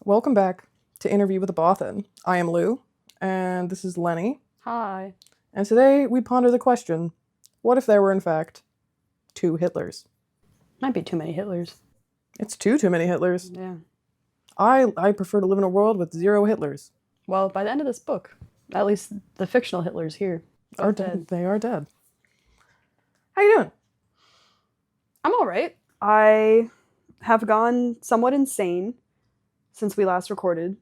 Welcome back to Interview with a Bothan. I am Lou, and this is Lenny. Hi. And today we ponder the question, what if there were in fact two Hitlers? Might be too many Hitlers. It's too many Hitlers. Yeah. I prefer to live in a world with zero Hitlers. Well, by the end of this book, at least the fictional Hitlers here Are dead. They are dead. How you doing? I'm all right. I have gone somewhat insane since we last recorded,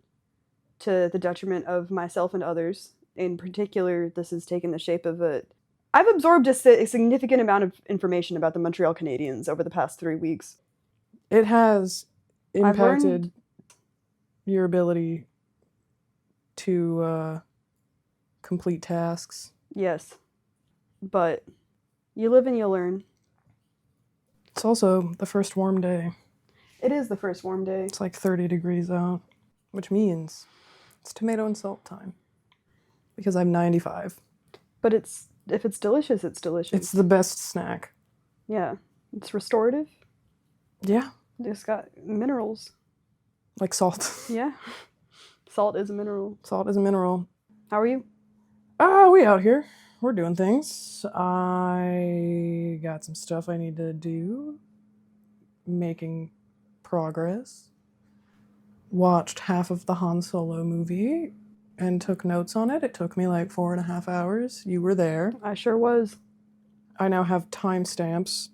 to the detriment of myself and others. In particular, this has taken the shape of I've absorbed a significant amount of information about the Montreal Canadiens over the past 3 weeks. It has impacted your ability to complete tasks. Yes. But you live and you learn. It's also the first warm day. It is the first warm day. It's like 30 degrees out, which means it's tomato and salt time. Because I'm 95. But if it's delicious, it's delicious. It's the best snack. Yeah. It's restorative. Yeah. It's got minerals. Like salt. Yeah. Salt is a mineral. Salt is a mineral. How are you? We out here. We're doing things. I got some stuff I need to do. Making progress. Watched half of the Han Solo movie and took notes on it. It took me like 4.5 hours. You were there. I sure was. I now have timestamps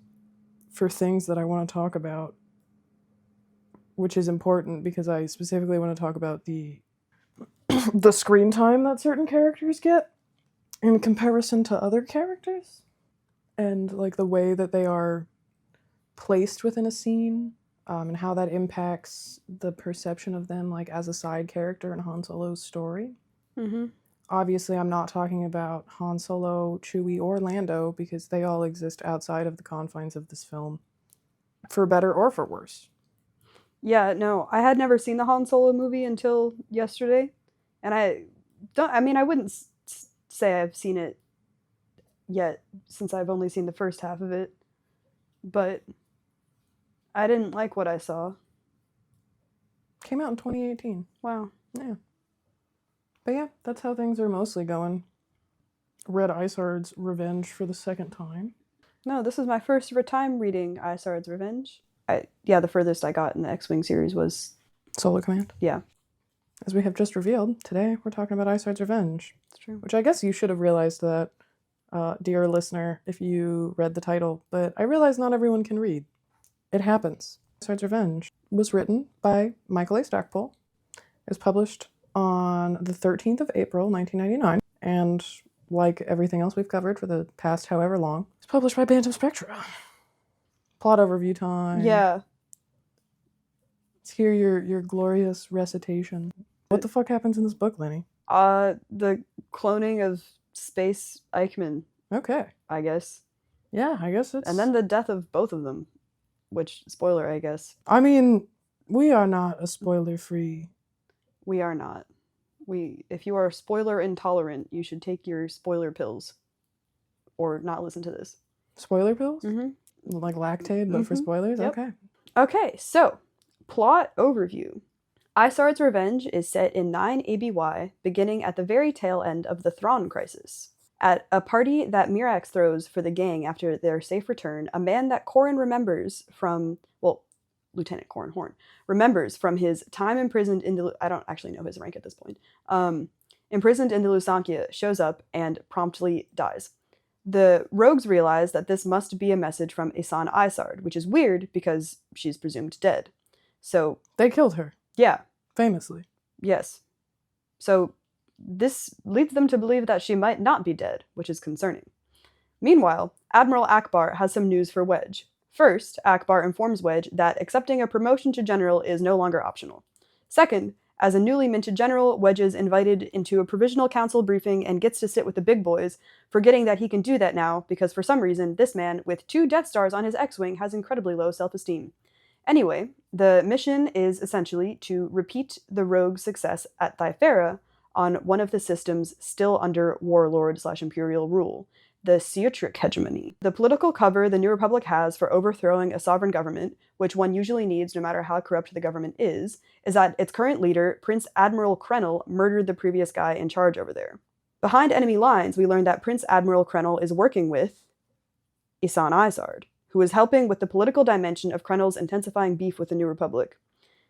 for things that I want to talk about, which is important because I specifically want to talk about the screen time that certain characters get in comparison to other characters, and like the way that they are placed within a scene, and how that impacts the perception of them like as a side character in Han Solo's story. Mm-hmm. Obviously, I'm not talking about Han Solo, Chewie, or Lando because they all exist outside of the confines of this film, for better or for worse. Yeah, no, I had never seen the Han Solo movie until yesterday, and I wouldn't say I've seen it yet since I've only seen the first half of it, but I didn't like what I saw. Came out in 2018. Wow. Yeah. But yeah, that's how things are mostly going. Read Isard's Revenge for the second time. No, this is my first time reading Isard's Revenge. The furthest I got in the X-Wing series was Solo Command. Yeah. As we have just revealed, today we're talking about Isard's Revenge. It's true. Which I guess you should have realized that, dear listener, if you read the title, but I realize not everyone can read. It happens. Isard's Revenge was written by Michael A. Stackpole. It was published on the 13th of April, 1999, and like everything else we've covered for the past however long, it's published by Bantam Spectra. Plot overview time. Yeah. Let's hear your glorious recitation. What the fuck happens in this book, Lenny? The cloning of Space Eichmann. Okay. I guess. Yeah, I guess it's... And then the death of both of them. Which, spoiler, I guess. I mean, we are not a spoiler-free... We are not. If you are spoiler intolerant, you should take your spoiler pills. Or not listen to this. Spoiler pills? Mm-hmm. Like Lactaid, but for spoilers? Yep. Okay. Okay, so, plot overview. Isard's Revenge is set in 9 ABY, beginning at the very tail end of the Thrawn crisis. At a party that Mirax throws for the gang after their safe return, a man that Corran remembers from, Lieutenant Corran Horn, remembers from his time imprisoned in I don't actually know his rank at this point, imprisoned in the Lusankya, shows up and promptly dies. The rogues realize that this must be a message from Isan Isard, which is weird because she's presumed dead. So... They killed her. Yeah. Famously. Yes. So this leads them to believe that she might not be dead, which is concerning. Meanwhile, Admiral Akbar has some news for Wedge. First, Akbar informs Wedge that accepting a promotion to general is no longer optional. Second, as a newly minted general, Wedge is invited into a provisional council briefing and gets to sit with the big boys, forgetting that he can do that now because for some reason this man with 2 Death Stars on his X-Wing has incredibly low self-esteem. Anyway, the mission is essentially to repeat the rogue's success at Thyfera on one of the systems still under warlord/imperial rule, the Siutric hegemony. The political cover the New Republic has for overthrowing a sovereign government, which one usually needs no matter how corrupt the government is that its current leader, Prince Admiral Krenel, murdered the previous guy in charge over there. Behind enemy lines, we learned that Prince Admiral Krenel is working with Isard, who is helping with the political dimension of Krenel's intensifying beef with the New Republic.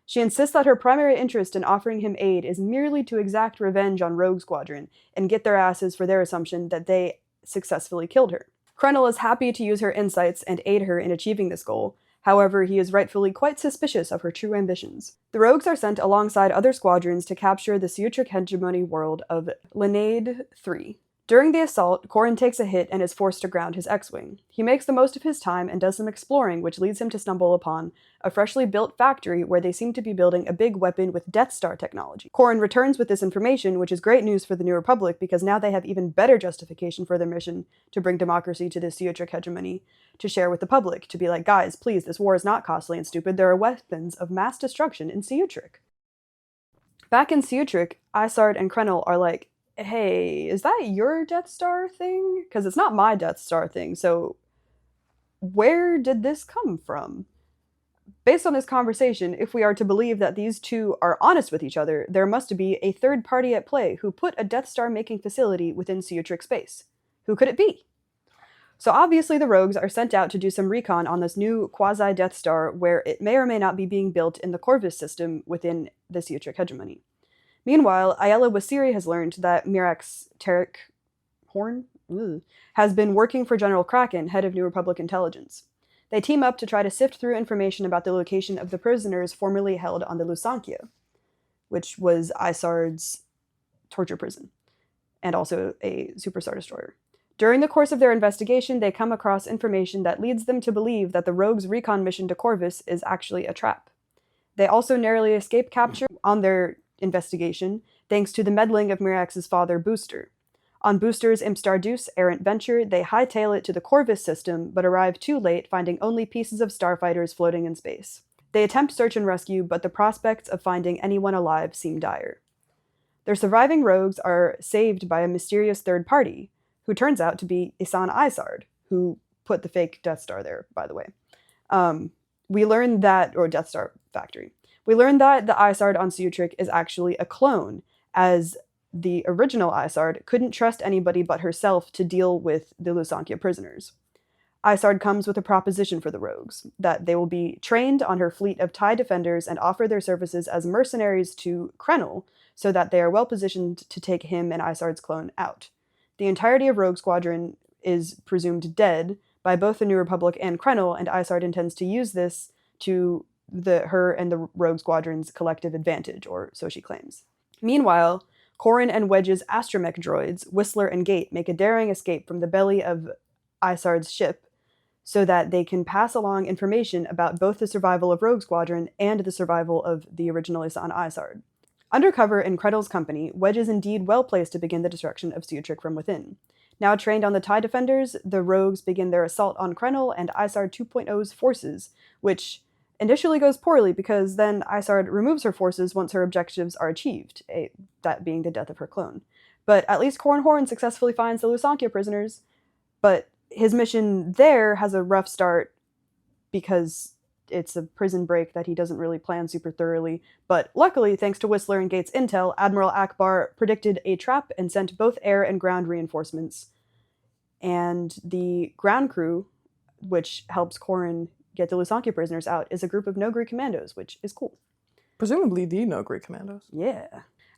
She insists that her primary interest in offering him aid is merely to exact revenge on Rogue Squadron and get their asses for their assumption that they successfully killed her. Krenel is happy to use her insights and aid her in achieving this goal. However, he is rightfully quite suspicious of her true ambitions. The Rogues are sent alongside other squadrons to capture the Siutric hegemony world of Lenny 3. During the assault, Corrin takes a hit and is forced to ground his X-Wing. He makes the most of his time and does some exploring, which leads him to stumble upon a freshly built factory where they seem to be building a big weapon with Death Star technology. Corrin returns with this information, which is great news for the New Republic because now they have even better justification for their mission to bring democracy to the Siutric hegemony to share with the public, to be like, guys, please, this war is not costly and stupid. There are weapons of mass destruction in Siutric. Back in Siutric, Isard and Krenel are like, hey, is that your Death Star thing? Because it's not my Death Star thing, so where did this come from? Based on this conversation, if we are to believe that these two are honest with each other, there must be a third party at play who put a Death Star making facility within Siutric space. Who could it be? So obviously the Rogues are sent out to do some recon on this new quasi-Death Star where it may or may not be being built in the Corvus system within the Siutric hegemony. Meanwhile, Aayla Wasiri has learned that Mirax Tarek Horn has been working for General Kraken, head of New Republic intelligence. They team up to try to sift through information about the location of the prisoners formerly held on the Lusankya, which was Isard's torture prison, and also a Superstar Destroyer. During the course of their investigation, they come across information that leads them to believe that the Rogues' recon mission to Corvus is actually a trap. They also narrowly escape capture on their investigation, thanks to the meddling of Mirax's father, Booster. On Booster's Imstar-Deuce errant venture, they hightail it to the Corvus system, but arrive too late, finding only pieces of starfighters floating in space. They attempt search and rescue, but the prospects of finding anyone alive seem dire. Their surviving Rogues are saved by a mysterious third party, who turns out to be Isard, who put the fake Death Star there, by the way. We learn that, or Death Star factory. We learn that the Isard on Siutric is actually a clone, as the original Isard couldn't trust anybody but herself to deal with the Lusankya prisoners. Isard comes with a proposition for the Rogues, that they will be trained on her fleet of TIE defenders and offer their services as mercenaries to Krenel, so that they are well positioned to take him and Isard's clone out. The entirety of Rogue Squadron is presumed dead by both the New Republic and Krenel, and Isard intends to use this to her and the Rogue Squadron's collective advantage, or so she claims. Meanwhile, Corrin and Wedge's astromech droids, Whistler and Gate, make a daring escape from the belly of Isard's ship so that they can pass along information about both the survival of Rogue Squadron and the survival of the original Isan Isard. Undercover in Krenel's company, Wedge is indeed well placed to begin the destruction of Siutric from within. Now trained on the TIE defenders, the Rogues begin their assault on Krenel and Isard 2.0's forces, which initially goes poorly because then Isard removes her forces once her objectives are achieved, that being the death of her clone. But at least Corrin Horn successfully finds the Lusankya prisoners, but his mission there has a rough start because it's a prison break that he doesn't really plan super thoroughly. But luckily, thanks to Whistler and Gates' intel, Admiral Akbar predicted a trap and sent both air and ground reinforcements. And the ground crew, which helps Corrin get the Lusankya prisoners out, is a group of Nogri commandos, which is cool. Presumably the Nogri commandos. Yeah.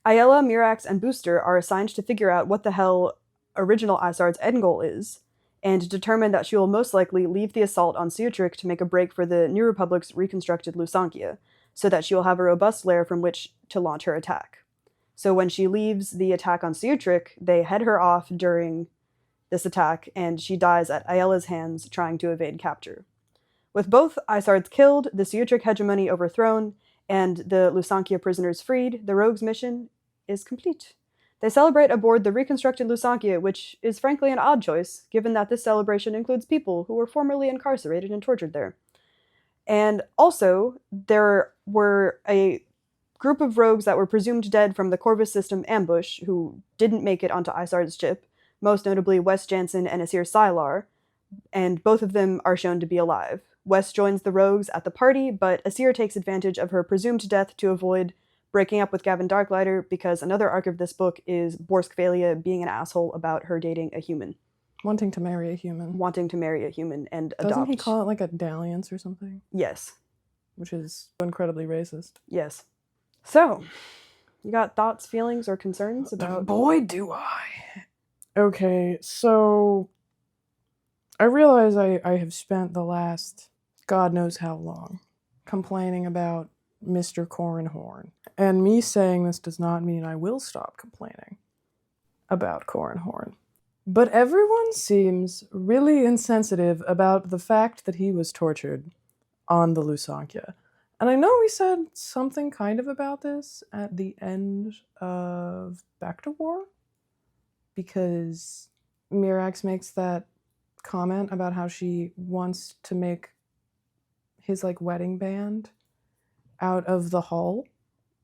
Aayla, Mirax, and Booster are assigned to figure out what the hell original Isard's end goal is, and determine that she will most likely leave the assault on Siutric to make a break for the New Republic's reconstructed Lusankya, so that she will have a robust lair from which to launch her attack. So when she leaves the attack on Siutric, they head her off during this attack, and she dies at Aayla's hands trying to evade capture. With both Isards killed, the Siutric hegemony overthrown, and the Lusankya prisoners freed, the Rogues' mission is complete. They celebrate aboard the reconstructed Lusankya, which is frankly an odd choice, given that this celebration includes people who were formerly incarcerated and tortured there. And also, there were a group of Rogues that were presumed dead from the Corvus system ambush, who didn't make it onto Isard's ship, most notably Wes Jansen and Asir Sylar, and both of them are shown to be alive. Wes joins the rogues at the party, but Asir takes advantage of her presumed death to avoid breaking up with Gavin Darklighter, because another arc of this book is Borskvalia being an asshole about her dating a human. Wanting to marry a human. And adopt. Doesn't he call it like a dalliance or something? Yes. Which is incredibly racist. Yes. So, you got thoughts, feelings, or concerns about... Boy, do I. Okay, so... I realize I have spent the last God knows how long complaining about Mr. Cornhorn. And me saying this does not mean I will stop complaining about Cornhorn. But everyone seems really insensitive about the fact that he was tortured on the Lusankya. And I know we said something kind of about this at the end of Back to War, because Mirax makes that comment about how she wants to make his, like, wedding band out of the hull,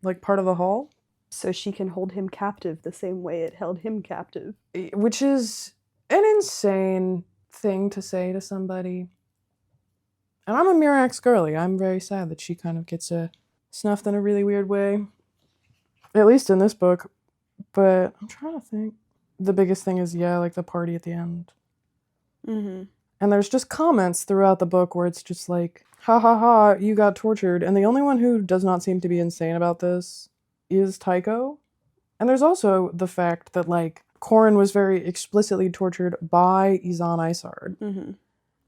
like part of the hull. So she can hold him captive the same way it held him captive. Which is an insane thing to say to somebody. And I'm a Mirax girly. I'm very sad that she kind of gets snuffed in a really weird way. At least in this book. But I'm trying to think. The biggest thing is, yeah, like the party at the end. Mm-hmm. And there's just comments throughout the book where it's just like, ha ha ha, you got tortured. And the only one who does not seem to be insane about this is Tycho. And there's also the fact that, like, Corin was very explicitly tortured by Isard. Mm-hmm.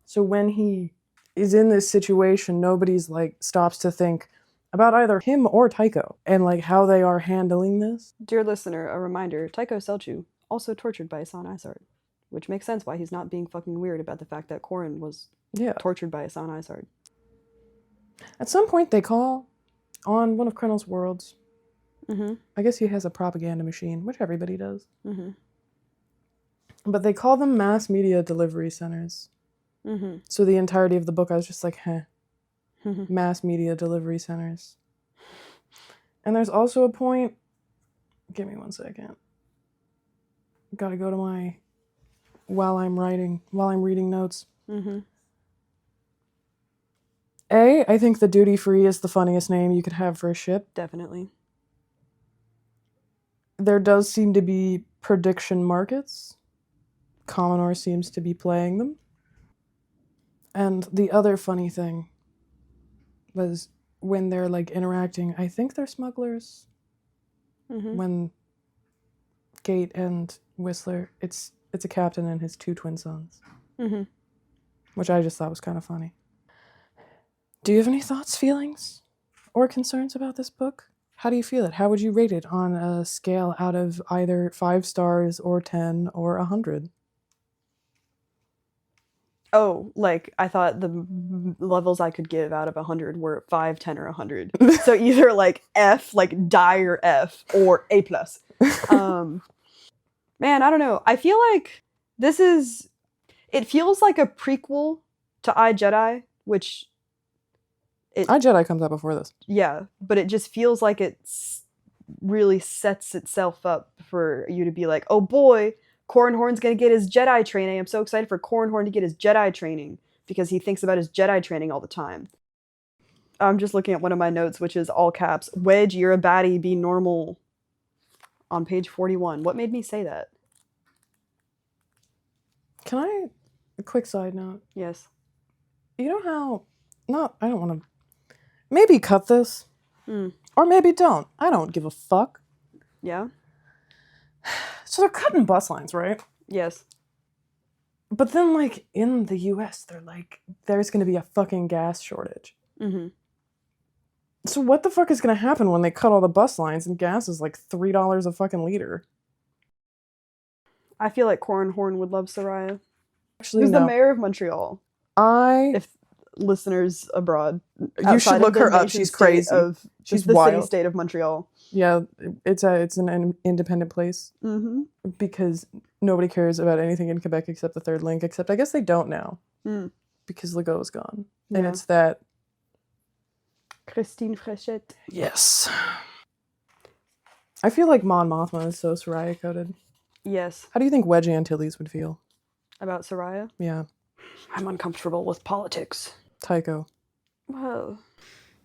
So when he is in this situation, nobody's, like, stops to think about either him or Tycho and, like, how they are handling this. Dear listener, a reminder, Tycho Selchu, also tortured by Isard. Which makes sense why he's not being fucking weird about the fact that Corin was tortured by Isard. At some point they call on one of Colonel's worlds. Mm-hmm. I guess he has a propaganda machine, which everybody does. Mm-hmm. But they call them mass media delivery centers. Mm-hmm. So the entirety of the book I was just like, mass media delivery centers. And there's also a point... Give me 1 second. Gotta go to my... While I'm reading notes. Mm-hmm. I think the Duty Free is the funniest name you could have for a ship. Definitely. There does seem to be prediction markets. Commodore seems to be playing them. And the other funny thing was when they're, like, interacting, I think they're smugglers. Mm-hmm. When Gate and Whistler, it's a captain and his 2 twin sons. Mm-hmm. Which I just thought was kind of funny. Do you have any thoughts, feelings, or concerns about this book? How do you feel it? How would you rate it on a scale out of either 5 stars or 10 or 100? Oh, like, I thought the levels I could give out of 100 were 5, 10, or 100. So either, like, F, like, dire F, or A+. Man, I don't know. I feel like it feels like a prequel to I, Jedi, which... I, Jedi comes out before this. Yeah, but it just feels like it really sets itself up for you to be like, oh boy, Cornhorn's gonna get his Jedi training. I'm so excited for Cornhorn to get his Jedi training, because he thinks about his Jedi training all the time. I'm just looking at one of my notes, which is all caps, Wedge, you're a baddie, be normal. On page 41. What made me say that? Can I... A quick side note. Yes. You know how... No, I don't want to... Maybe cut this. Or maybe don't. I don't give a fuck. Yeah? So they're cutting bus lines, right? Yes. But then, like, in the US, they're like, there's going to be a fucking gas shortage. Mm-hmm. So what the fuck is going to happen when they cut all the bus lines and gas is like $3 a fucking liter? I feel like Cornhorn would love Soraya. Actually, Who's no. the mayor of Montreal? If Listeners abroad, you should look her up. She's crazy. She's the wild. City State of Montreal. Yeah, it's an independent place. Mm-hmm. Because nobody cares about anything in Quebec except the Third Link. Except I guess they don't now. Because Legault is gone, and it's that. Christine Fréchette. Yes. I feel like Mon Mothma is so Soraya coded. Yes. How do you think Wedge Antilles would feel? About Soraya? Yeah. I'm uncomfortable with politics. Tycho. Whoa.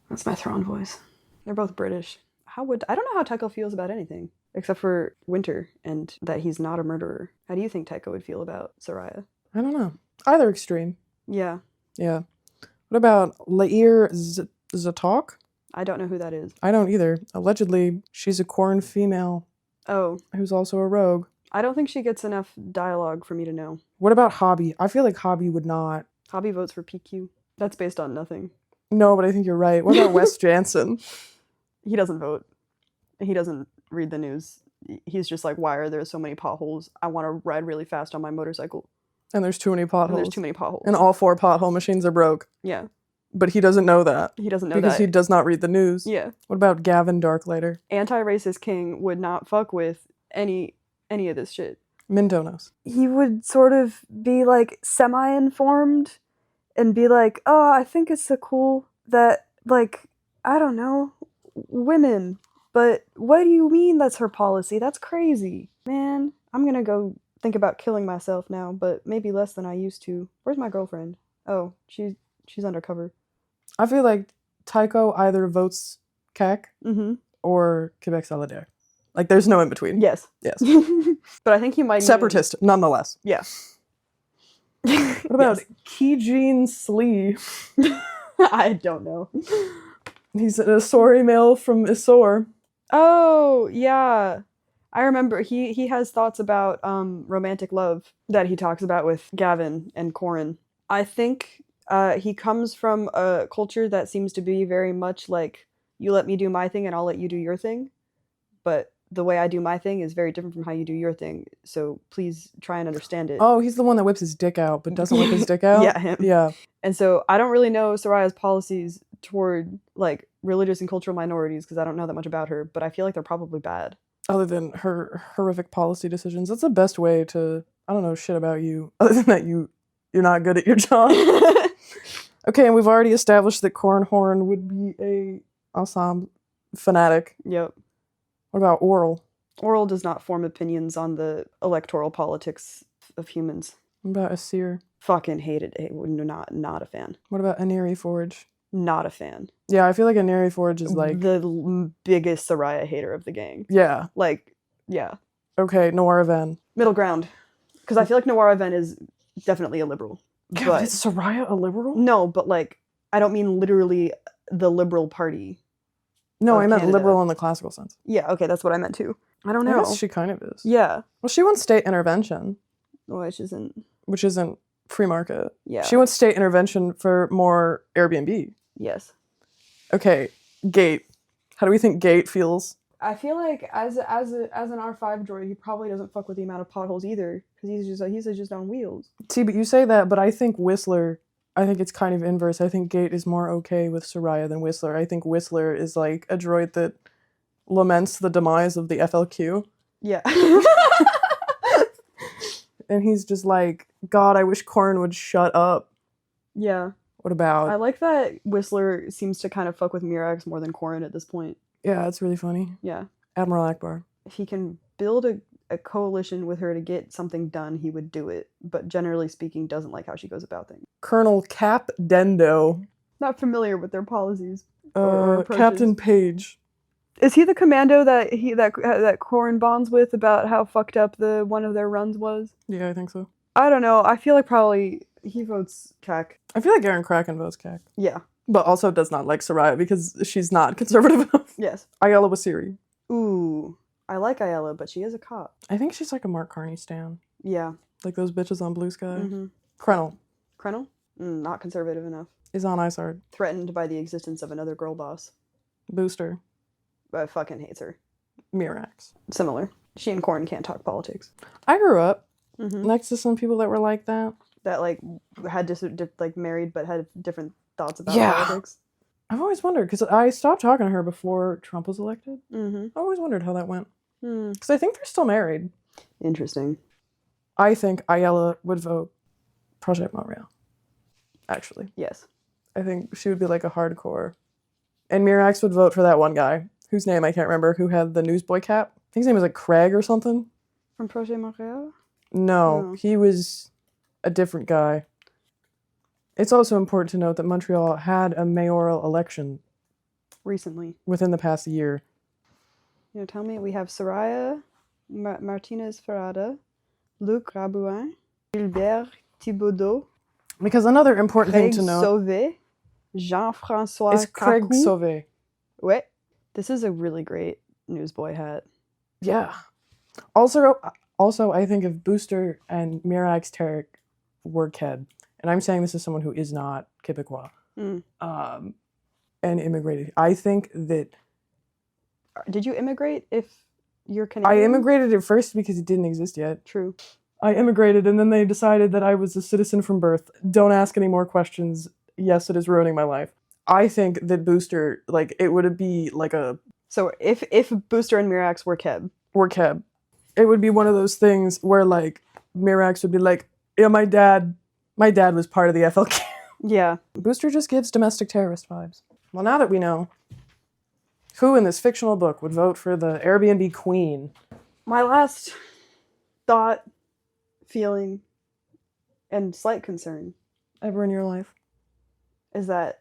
That's my Thrawn voice. They're both British. I don't know how Tycho feels about anything, except for Winter and that he's not a murderer. How do you think Tycho would feel about Soraya? I don't know. Either extreme. Yeah. Yeah. What about Lair Zatok? I don't know who that is. I don't either. Allegedly, she's a Corn female Oh. who's also a rogue. I don't think she gets enough dialogue for me to know. What about Hobby? I feel like Hobby would not. Hobby votes for PQ. That's based on nothing. No, but I think you're right. What about Wes Jansen? He doesn't vote. He doesn't read the news. He's just like, why are there so many potholes? I want to ride really fast on my motorcycle. And there's too many potholes. And there's too many potholes. And all 4 pothole machines are broke. Yeah. But he doesn't know that. He doesn't know because that. he does not read the news. Yeah. What about Gavin Darklighter? Anti-racist king would not fuck with any of this shit. Mindonos. He would sort of be like semi-informed and be like, oh, I think it's so cool that, like, I don't know, women. But what do you mean that's her policy? That's crazy. Man, I'm gonna go think about killing myself now, but maybe less than I used to. Where's my girlfriend? Oh, she's undercover. I feel like Tycho either votes CAC Mm-hmm. or Quebec Solidaire. Like, there's no in between. Yes. Yes. But I think he might... Separatist, nonetheless. Yeah. What about Keejean Slee? I don't know. He's an Isori male from Isor. Oh, yeah. I remember he has thoughts about romantic love that he talks about with Gavin and Corin. I think he comes from a culture that seems to be very much like, you let me do my thing and I'll let you do your thing. But the way I do my thing is very different from how you do your thing. So please try and understand it. Oh, he's the one that whips his dick out, but doesn't whip his dick out? Yeah, him. Yeah. And so I don't really know Soraya's policies toward, like, religious and cultural minorities because I don't know that much about her, but I feel like they're probably bad. Other than her horrific policy decisions. That's the best way to, I don't know shit about you, other than that you're not good at your job. Okay, and we've already established that Cornhorn would be a Assam fanatic. Yep. What about Oral? Oral does not form opinions on the electoral politics of humans. What about Asir? Fucking hated it. Not a fan. What about Aneri Forge? Not a fan. Yeah, I feel like Aneri Forge is like... the biggest Soraya hater of the gang. Yeah. Like, yeah. Okay, Noir Ven. Middle ground. Because I feel like Noir Ven is definitely a liberal. Yeah, but is Soraya a liberal? no, but like, I don't mean literally the Liberal Party. No, I meant Canada. liberal in the classical sense. Yeah, okay, that's what I meant too. I don't I know. guess she kind of is. Yeah. Well, she wants state intervention, Which isn't... which isn't free market. Yeah. She wants state intervention for more Airbnb. Yes. Okay, Gate. How do we think Gate feels? I feel like as an R5 droid, he probably doesn't fuck with the amount of potholes either, because he's just on wheels. See, but you say that, but I think Whistler, I think it's kind of inverse. I think Gate is more okay with Soraya than Whistler. I think Whistler is like a droid that laments the demise of the FLQ. Yeah. And he's just like, God, I wish Corrin would shut up. Yeah. What about? I like that Whistler seems to kind of fuck with Mirax more than Corrin at this point. Yeah, it's really funny. Yeah. Admiral Akbar. If he can build a coalition with her to get something done, he would do it. But generally speaking, doesn't like how she goes about things. Colonel Cap Dendo. Not familiar with their policies. or approaches. Captain Page. Is he the commando that Corrin bonds with about how fucked up one of their runs was? Yeah, I think so. I don't know. I feel like probably he votes CAC. I feel like Aaron Kraken votes CAC. Yeah. But also does not like Soraya because she's not conservative enough. Yes. Ayala Wasiri. Ooh. I like Ayala, but she is a cop. I think she's like a Mark Carney stan. Yeah. Like those bitches on Blue Sky. Mm-hmm. Krenel. Krenel? Not conservative enough. Is on Isard. Threatened by the existence of another girl boss. Booster. But fucking hates her. Mirax. Similar. She and Corrin can't talk politics. I grew up Mm-hmm. next to some people that were like that. That like had like married but had different thoughts about Yeah. politics. I've always wondered, because I stopped talking to her before Trump was elected. Mm-hmm. I always wondered how that went. Because I think they're still married. Interesting. I think Ayala would vote Project Montréal. Actually. Yes. I think she would be like a hardcore. And Mirax would vote for that one guy, whose name I can't remember, who had the newsboy cap. I think his name was like Craig or something. From Projet Montréal? No, No. he was a different guy. It's also important to note that Montreal had a mayoral election Recently. within the past year. You know, tell me, we have Soraya Martinez Ferrada, Luc Rabouin, Gilbert Thibaudot, Because another important thing Craig to note Sauvé, Jean-François is Craig Cacou. Sauvé. Wait, this is a really great newsboy hat. Yeah. Also, I think if Booster and Mirax Tarek were Ked, and I'm saying this as someone who is not Quebecois, Mm. and immigrated, I think that Did you immigrate if you're Canadian? I immigrated at first because it didn't exist yet. True. I immigrated and then they decided that I was a citizen from birth. Don't ask any more questions. Yes, it is ruining my life. I think that Booster, like, it would be like a... So if Booster and Mirax were Keb. Or Keb. It would be one of those things where, like, Mirax would be like, yeah, my dad was part of the FLK. Yeah. Booster just gives domestic terrorist vibes. Well, now that we know who in this fictional book would vote for the Airbnb queen. My last thought, feeling, and slight concern Ever in your life? is that,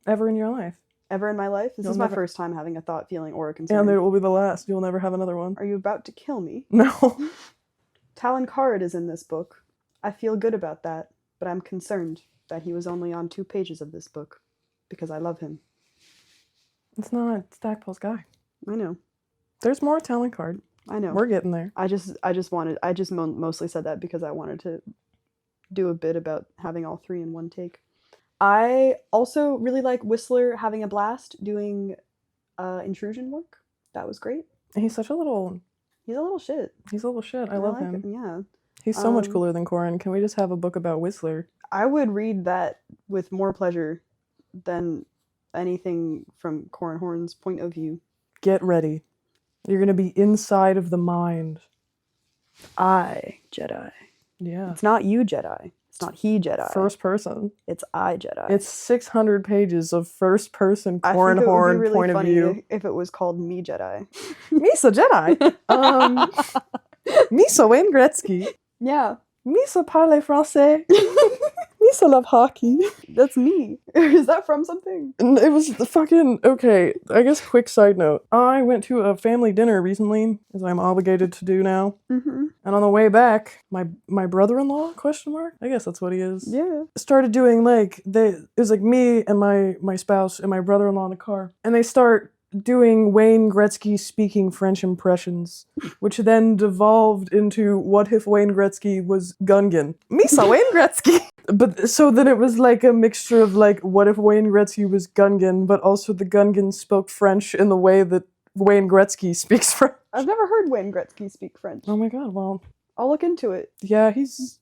Ever in your life. ever in my life? This You'll is my never- first time having a thought, feeling, or a concern. And it will be the last. You'll never have another one. Are you about to kill me? No. Talon Card is in this book. I feel good about that, but I'm concerned that he was only on 2 pages of this book because I love him. It's not Stackpole's guy. I know. There's more talent card. I know. We're getting there. I just mostly said that because I wanted to do a bit about having all 3 in one take. I also really like Whistler having a blast doing intrusion work. That was great. And he's such a little... He's a little shit. He's a little shit. I love like him. Yeah. He's so much cooler than Corin. Can we just have a book about Whistler? I would read that with more pleasure than anything from Corin Horn's point of view. Get ready. You're going to be inside of the mind. I Jedi. Yeah. It's not you Jedi. It's not he Jedi. First person. It's I Jedi. It's 600 pages of first person I Corin think it would Horn be really point of funny view. if it was called Me Jedi. Misa Jedi. Misa Wayne Gretzky. Yeah. Misa parle français. Misa love hockey. That's me. Is that from something? And it was the fucking... Okay, I guess quick side note. I went to a family dinner recently, as I'm obligated to do now. Mm-hmm. And on the way back, my brother-in-law, question mark? I guess that's what he is. Yeah. Started doing, like, it was like me and my spouse and my brother-in-law in the car. And they start doing Wayne Gretzky speaking French impressions, which then devolved into what if Wayne Gretzky was Gungan? Misa Wayne Gretzky! But so then it was like a mixture of like, what if Wayne Gretzky was Gungan, but also the Gungan spoke French in the way that Wayne Gretzky speaks French. I've never heard Wayne Gretzky speak French. Oh my god, well, I'll look into it. yeah, he's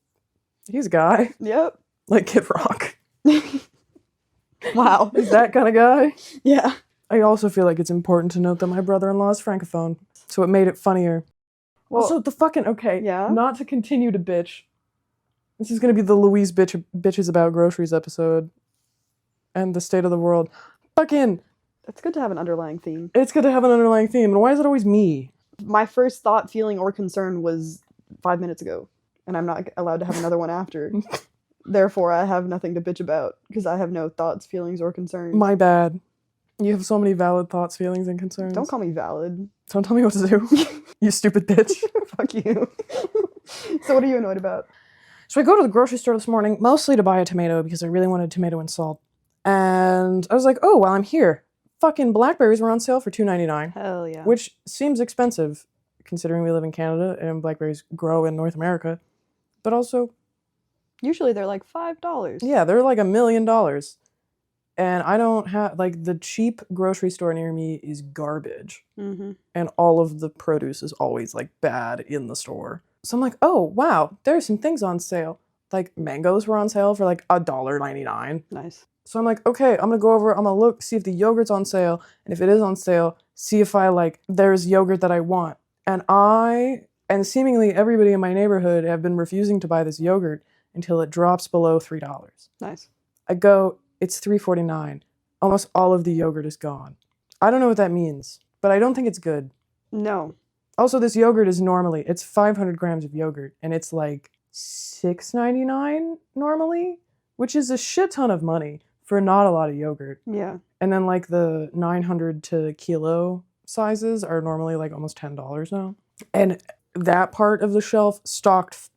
a guy. Yep. Like Kid Rock. Wow. He's that kind of guy. Yeah. I also feel like it's important to note that my brother-in-law is francophone, so it made it funnier. Well, Also, the fucking, okay, yeah? not to continue to bitch. This is gonna be the Louise bitches about groceries episode. And the state of the world. Fucking, it's good to have an underlying theme. it's good to have an underlying theme, and why is it always me? My first thought, feeling, or concern was 5 minutes ago, and I'm not allowed to have another one after. Therefore, I have nothing to bitch about, because I have no thoughts, feelings, or concerns. My bad. You have so many valid thoughts, feelings, and concerns. Don't call me valid. Don't tell me what to do. You stupid bitch. Fuck you. So what are you annoyed about? So I go to the grocery store this morning, mostly to buy a tomato because I really wanted tomato and salt. And I was like, oh, while I'm here, fucking blackberries were on sale for $2.99, Hell yeah. which seems expensive considering we live in Canada and blackberries grow in North America. But also, Usually they're like $5. yeah, they're like $1 million. And I don't have, like, the cheap grocery store near me is garbage. Mm-hmm. And all of the produce is always, like, bad in the store. So I'm like, oh, wow, there's some things on sale. Like, mangoes were on sale for, like, $1.99. Nice. So I'm like, okay, I'm gonna go over, I'm gonna look, see if the yogurt's on sale. And if it is on sale, see if there's yogurt that I want. And seemingly everybody in my neighborhood have been refusing to buy this yogurt until it drops below $3. Nice. I go, it's $3.49. Almost all of the yogurt is gone. I don't know what that means, but I don't think it's good. No. Also, this yogurt is normally, it's 500 grams of yogurt, and it's like $6.99 normally, which is a shit ton of money for not a lot of yogurt. Yeah. And then like the 900 to kilo sizes are normally like almost $10 now. And that part of the shelf stocked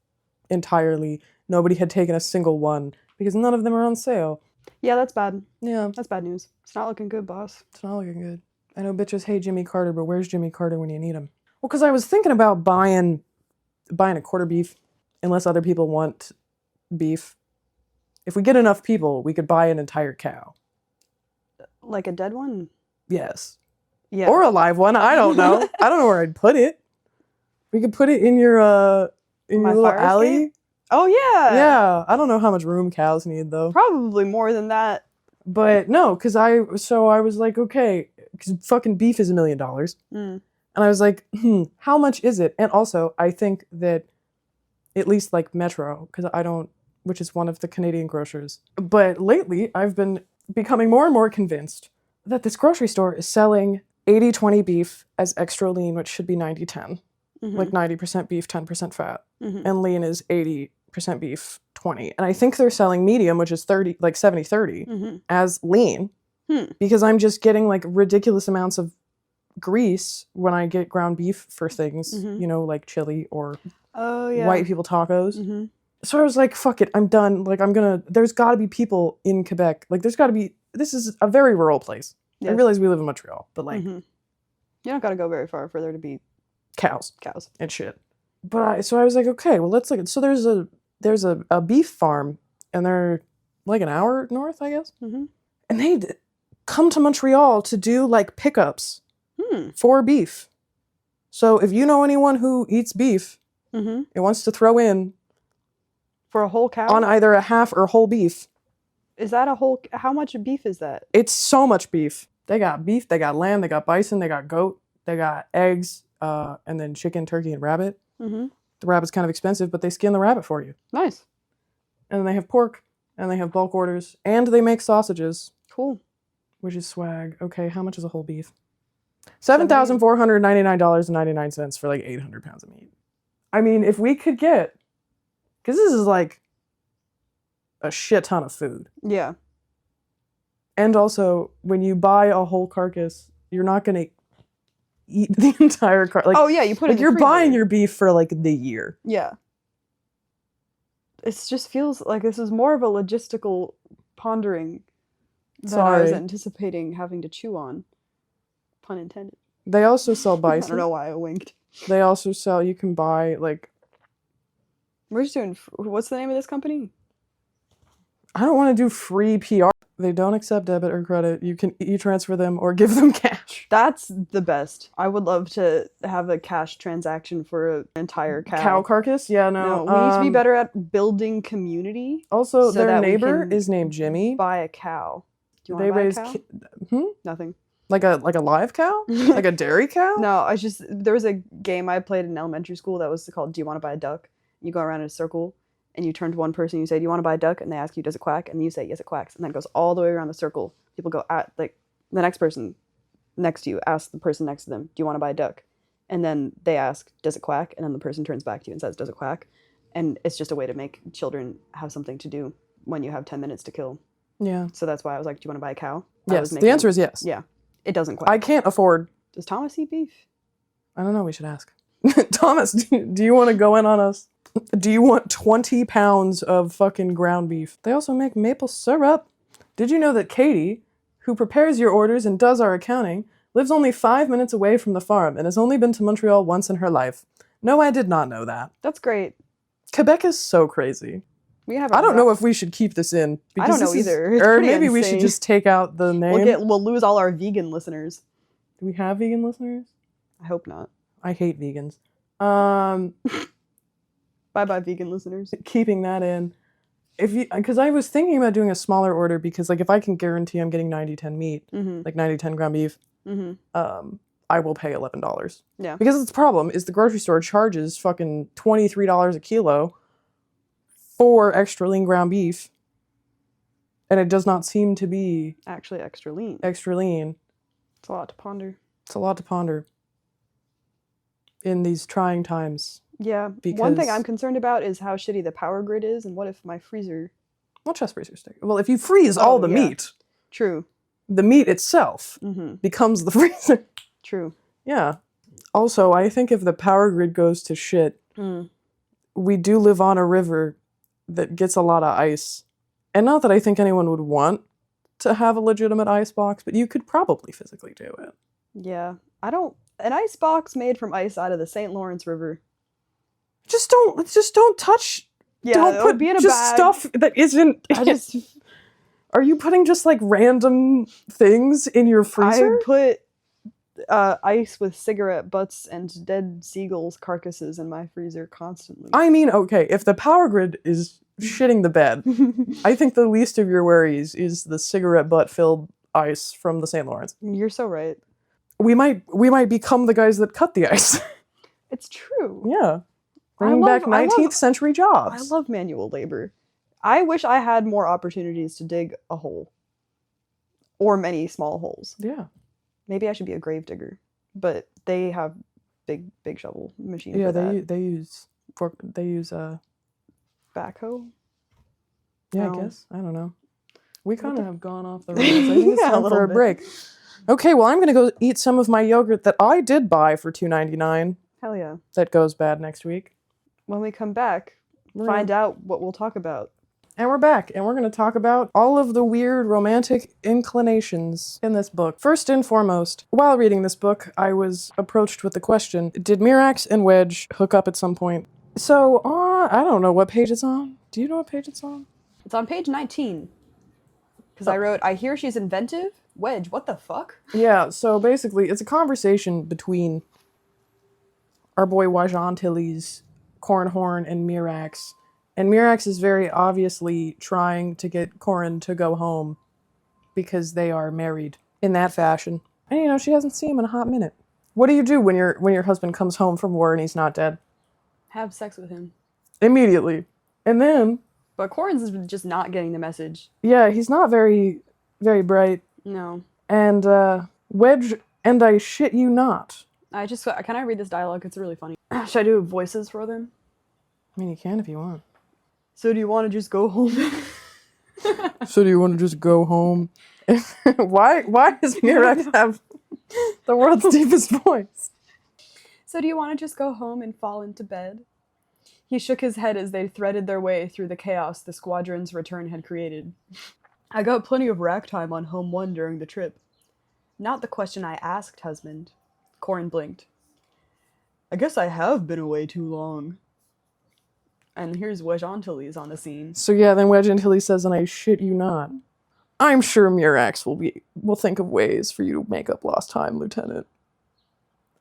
entirely. Nobody had taken a single one because none of them are on sale. Yeah, that's bad. Yeah. That's bad news. It's not looking good, boss. It's not looking good. I know bitches hate Jimmy Carter, but where's Jimmy Carter when you need him? Well, because I was thinking about buying a quarter beef, unless other people want beef. If we get enough people, we could buy an entire cow. Like a dead one? Yes. Yeah. Or a live one. I don't know. I don't know where I'd put it. We could put it in your My little fire alley. escape? Oh, yeah. Yeah. I don't know how much room cows need though. Probably more than that. But no, because I was like, okay, because fucking beef is $1 million. Mm. And I was like, how much is it? And also, I think that at least like Metro, because which is one of the Canadian grocers. But lately, I've been becoming more and more convinced that this grocery store is selling 80-20 beef as extra lean, which should be 90-10. Mm-hmm. Like 90% beef, 10% fat. Mm-hmm. And lean is 80% beef, 20. And I think they're selling medium, which is 70-30, Mm-hmm. as lean. Because I'm just getting like ridiculous amounts of grease when I get ground beef for things, like chili or white people tacos. Mm-hmm. So I was like, fuck it, I'm done. Like, there's got to be people in Quebec. Like, this is a very rural place. Yes. I realize we live in Montreal, but like, you don't got to go very far for there to be cows cows and shit. But so I was like, okay, well, let's look at, so there's a beef farm, and they're like an hour north, I guess. Mm-hmm. And they come to Montreal to do like pickups for beef. So if you know anyone who eats beef and wants to throw in for a whole cow on either a half or whole beef. Is that a whole, how much beef is that? It's so much beef. They got beef, they got lamb, they got bison, they got goat, they got eggs, and then chicken, turkey, and rabbit. Mm-hmm. The rabbit's kind of expensive, but they skin the rabbit for you. Nice. And then they have pork, and they have bulk orders, and they make sausages. Cool. Which is swag. Okay, how much is a whole beef? $7,499.99 for like 800 pounds of meat. I mean, if we could get, because this is like a shit ton of food. Yeah. And also, when you buy a whole carcass, you're not going to eat the entire carcass. Like, oh yeah, you put it in the you're freezer. buying your beef for like the year. Yeah. It just feels like this is more of a logistical pondering than I was anticipating having to chew on. Pun intended. They also sell bison. I don't know why I winked. They also sell, you can buy like... We're just doing, what's the name of this company? I don't want to do free PR. They don't accept debit or credit. You can e-transfer them or give them cash. That's the best. I would love to have a cash transaction for an entire cow. Cow carcass? Yeah, no. We need to be better at building community. Also, so their neighbor is named Jimmy. Buy a cow. Do you want to buy a cow? Nothing. Like a live cow? Like a dairy cow? No, there was a game I played in elementary school that was called Do You Want to Buy a Duck? You go around in a circle and you turn to one person and you say, do you want to buy a duck? And they ask you, does it quack? And you say, yes, it quacks. And then it goes all the way around the circle. People go at, like, the next person next to you asks the person next to them, do you want to buy a duck? And then they ask, does it quack? And then the person turns back to you and says, does it quack? And it's just a way to make children have something to do when you have 10 minutes to kill. Yeah. So that's why I was like, do you want to buy a cow? Yes. The answer is yes. Yeah. It doesn't quack. I can't afford. Does Thomas eat beef? I don't know. We should ask. Thomas, do you want to go in on us? Do you want 20 pounds of fucking ground beef? They also make maple syrup. Did you know that Katie, who prepares your orders and does our accounting, lives only 5 minutes away from the farm and has only been to Montreal once in her life? No, I did not know that. That's great. Quebec is so crazy. I don't know if we should keep this in. I don't know either. Or maybe we should just take out the name. We'll lose all our vegan listeners. Do we have vegan listeners? I hope not. I hate vegans. Bye-bye, vegan listeners. Keeping that in. Because I was thinking about doing a smaller order because, like, if I can guarantee I'm getting 90-10 meat, like 90-10 ground beef, I will pay $11. Yeah. Because the problem is the grocery store charges fucking $23 a kilo for extra lean ground beef, and it does not seem to be actually extra lean. Extra lean. It's a lot to ponder. It's a lot to ponder. in these trying times. Yeah. One Because- thing I'm concerned about is how shitty the power grid is, and what if my freezer... Well, chest freezers stick. Well, if you freeze all the yeah. meat, True. the meat itself becomes the freezer. True. Yeah. Also, I think if the power grid goes to shit, we do live on a river that gets a lot of ice. And not that I think anyone would want to have a legitimate ice box, but you could probably physically do it. Yeah. An ice box made from ice out of the St. Lawrence River. Just don't touch. Yeah, don't put be in a just bag. stuff that isn't. Are you putting just like random things in your freezer? I put ice with cigarette butts and dead seagulls' carcasses in my freezer constantly. I mean, okay, if the power grid is shitting the bed, I think the least of your worries is the cigarette butt filled ice from the St. Lawrence. You're so right. We might become the guys that cut the ice. It's true. Yeah. Bringing back 19th century jobs. I love manual labor. I wish I had more opportunities to dig a hole. Or many small holes. Yeah. Maybe I should be a grave digger. But they have big shovel machine Yeah, for that. they use Backhoe? Yeah, No. I guess. I don't know. We kind of have gone off the rails. I think it's Yeah, a time for little a bit. break. Okay, well, I'm going to go eat some of my yogurt that I did buy for $2.99 Hell yeah. that goes bad next week. When we come back, We're find out what we'll talk about. And we're back, and we're going to talk about all of the weird romantic inclinations in this book. First and foremost, while reading this book, I was approached with the question, did Mirax and Wedge hook up at some point? So, I don't know what page it's on. Do you know what page it's on? It's on page 19. Because I wrote, I hear she's inventive. Wedge, what the fuck? Yeah, so basically, it's a conversation between our boy Wajan Tilly's Cornhorn and Mirax. And Mirax is very obviously trying to get Corin to go home because they are married in that fashion. And she hasn't seen him in a hot minute. What do you do when your husband comes home from war and he's not dead? Have sex with him. Immediately. And then, But Corin's just not getting the message. yeah, he's not very, very bright. No. And Wedge, and I shit you not. Can I read this dialogue? It's really funny. Should I do voices for them? I mean, you can if you want. So do you want to just go home? So do you want to just go home? Why does Mirax have the world's deepest voice? So do you want to just go home and fall into bed? He shook his head as they threaded their way through the chaos the squadron's return had created. I got plenty of rack time on Home 1 during the trip. Not the question I asked, husband. Corin blinked. I guess I have been away too long. And here's Wedge Antilles on the scene. So yeah, then Wedge Antilles says, and I shit you not. I'm sure Mirax will think of ways for you to make up lost time, Lieutenant.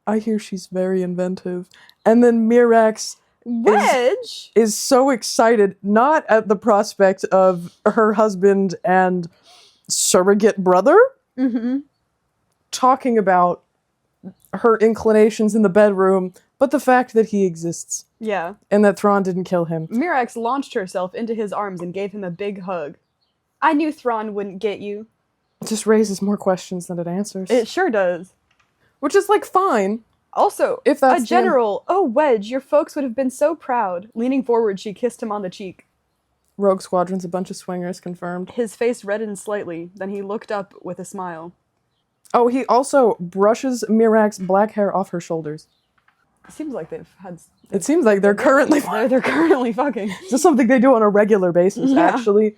I hear she's very inventive. And then Mirax Wedge? is so excited, not at the prospect of her husband and surrogate brother talking about her inclinations in the bedroom, but the fact that he exists. Yeah. And that Thrawn didn't kill him. Mirax launched herself into his arms and gave him a big hug. I knew Thrawn wouldn't get you. It just raises more questions than it answers. It sure does. Which is, fine. Also, If that's a general, oh, Wedge, your folks would have been so proud. Leaning forward, she kissed him on the cheek. Rogue Squadron's a bunch of swingers, confirmed. His face reddened slightly, then he looked up with a smile. Oh, he also brushes Mirax's black hair off her shoulders. It seems like they've had... It seems like they're currently... They're currently fucking. Just something they do on a regular basis, Yeah. actually.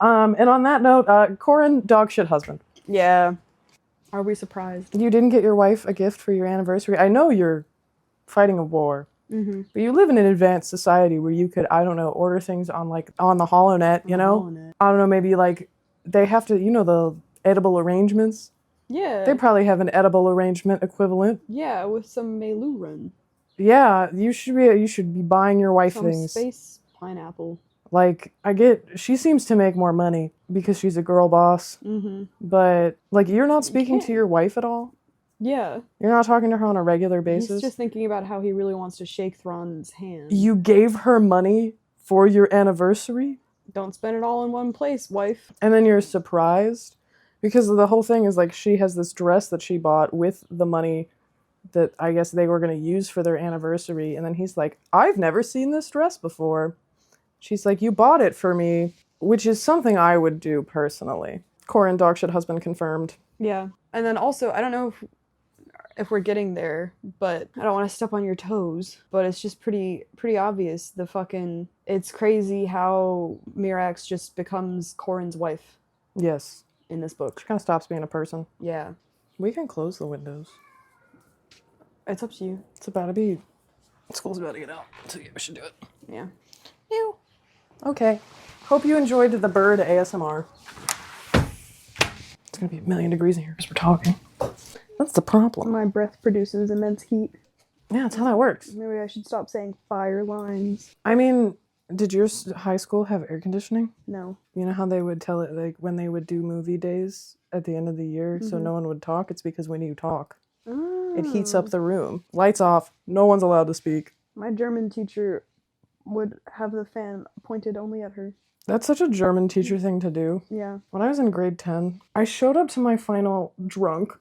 And on that note, Corin, dog shit husband. Yeah. Are we surprised? You didn't get your wife a gift for your anniversary? I know you're fighting a war, but you live in an advanced society where you could, I don't know, order things on the HoloNet, you know? HoloNet. I don't know, maybe they have to, the edible arrangements? Yeah. They probably have an edible arrangement equivalent. Yeah, with some Melu run. Yeah, you should be buying your wife Some things. space pineapple. She seems to make more money because she's a girl boss. But, you're not speaking to your wife at all? Yeah. You're not talking to her on a regular basis? He's just thinking about how he really wants to shake Thrawn's hand. You gave her money for your anniversary? Don't spend it all in one place, wife. And then you're surprised? Because the whole thing is, she has this dress that she bought with the money that I guess they were going to use for their anniversary. And then he's like, I've never seen this dress before. She's like, you bought it for me, which is something I would do personally. Corin, dogshit husband confirmed. Yeah. And then also, I don't know if we're getting there, but I don't want to step on your toes, but it's just pretty obvious. It's crazy how Mirax just becomes Corin's wife. Yes. In this book. She kind of stops being a person. Yeah. We can close the windows. It's up to you. School's about to get out, so yeah, we should do it. Yeah. Ew. Okay. Hope you enjoyed the bird ASMR. It's gonna be 1,000,000 degrees in here because we're talking. That's the problem. My breath produces immense heat. Yeah, that's how that works. Maybe I should stop saying fire lines. I mean, did your high school have air conditioning? No. You know how they would tell it, like, when they would do movie days at the end of the year, so no one would talk? It's because when you talk, it heats up the room. Lights off. No one's allowed to speak. My German teacher would have the fan pointed only at her. That's such a German teacher thing to do. Yeah. When I was in grade 10, I showed up to my final drunk,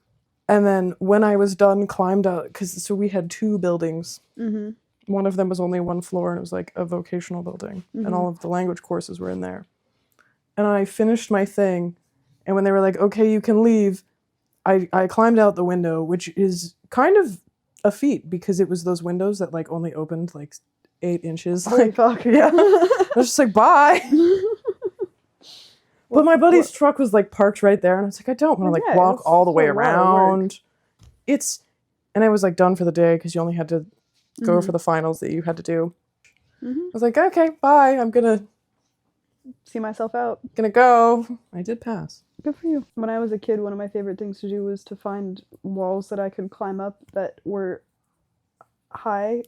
and then when I was done, climbed out, so we had 2 buildings. Mm-hmm. One of them was only 1 floor, and it was like a vocational building, and all of the language courses were in there. And I finished my thing, and when they were like, okay, you can leave, I climbed out the window, which is kind of a feat, because it was those windows that like only opened like 8 inches. Holy fuck. Yeah. I was just like, bye. But my buddy's truck was like parked right there, and I was like, I don't want to like walk all the way around. And I was like done for the day because you only had to go for the finals that you had to do. I was like, okay, bye. I'm gonna see myself out. Gonna go. I did pass. Good for you. When I was a kid, one of my favorite things to do was to find walls that I could climb up that were high,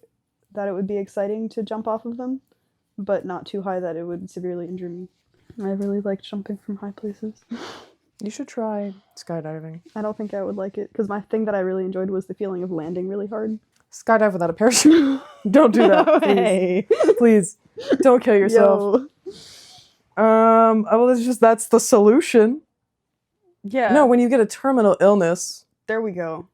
that it would be exciting to jump off of them, but not too high that it would severely injure me. I really liked jumping from high places. You should try skydiving. I don't think I would like it, because my thing that I really enjoyed was the feeling of landing really hard. Skydive without a parachute. Don't do that, please. Please, don't kill yourself. Well, that's the solution. Yeah. No, when you get a terminal illness. There we go.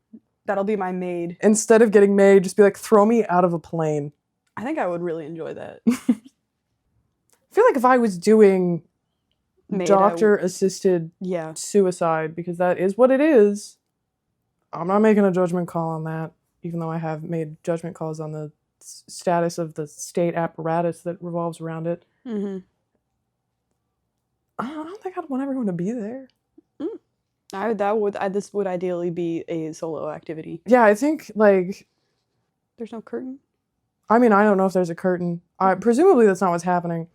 That'll be my maid. Instead of getting made, just be like, throw me out of a plane. I think I would really enjoy that. I feel like if I was doing doctor-assisted suicide, because that is what it is, I'm not making a judgment call on that, even though I have made judgment calls on the status of the state apparatus that revolves around it. Mm-hmm. I don't think I'd want everyone to be there. This would ideally be a solo activity. Yeah, I think, like... There's no curtain? I mean, I don't know if there's a curtain. Presumably that's not what's happening.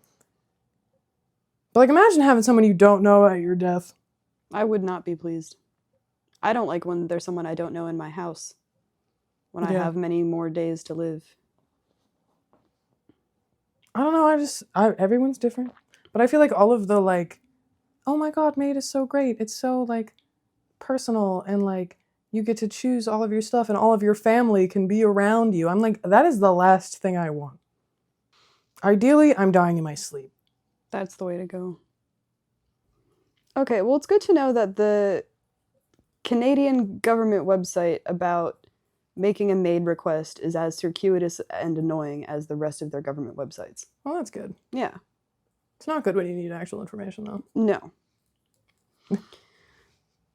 But, like, imagine having someone you don't know at your death. I would not be pleased. I don't like when there's someone I don't know in my house. When I have many more days to live. I don't know, everyone's different. But I feel like all of the, like, oh my god, maid is so great. It's so, like, personal, and, like, you get to choose all of your stuff, and all of your family can be around you. I'm like, that is the last thing I want. Ideally, I'm dying in my sleep. That's the way to go. Okay, well, it's good to know that the Canadian government website about making a maid request is as circuitous and annoying as the rest of their government websites. Well, that's good. Yeah. It's not good when you need actual information, though. No.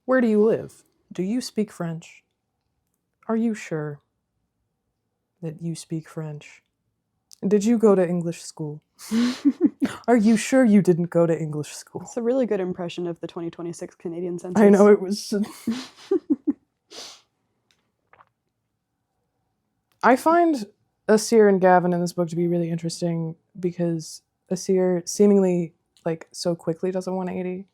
Where do you live? Do you speak French? Are you sure that you speak French? Did you go to English school? Are you sure you didn't go to English school? It's a really good impression of the 2026 Canadian census. I know, it was... I find Isard and Gavin in this book to be really interesting because Isard seemingly, like, so quickly does a 180.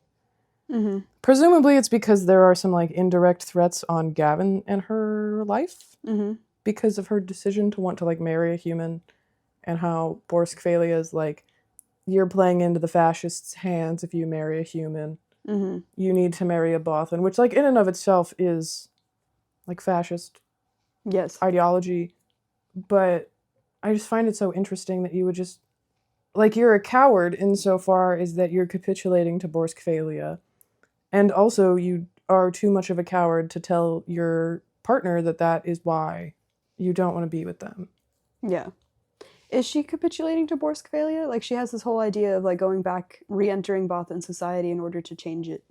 Mm-hmm. Presumably it's because there are some, like, indirect threats on Gavin and her life because of her decision to want to, like, marry a human, and how Borskvalia is like, you're playing into the fascists' hands if you marry a human. Mm-hmm. You need to marry a Bothan, which, like, in and of itself is, like, fascist ideology. But I just find it so interesting that you would just, like, you're a coward insofar as that you're capitulating to Borskvalia. And also you are too much of a coward to tell your partner, that is why you don't want to be with them. Yeah. Is she capitulating to Borskvalia? Like, she has this whole idea of, like, going back, re-entering Bothan society in order to change it.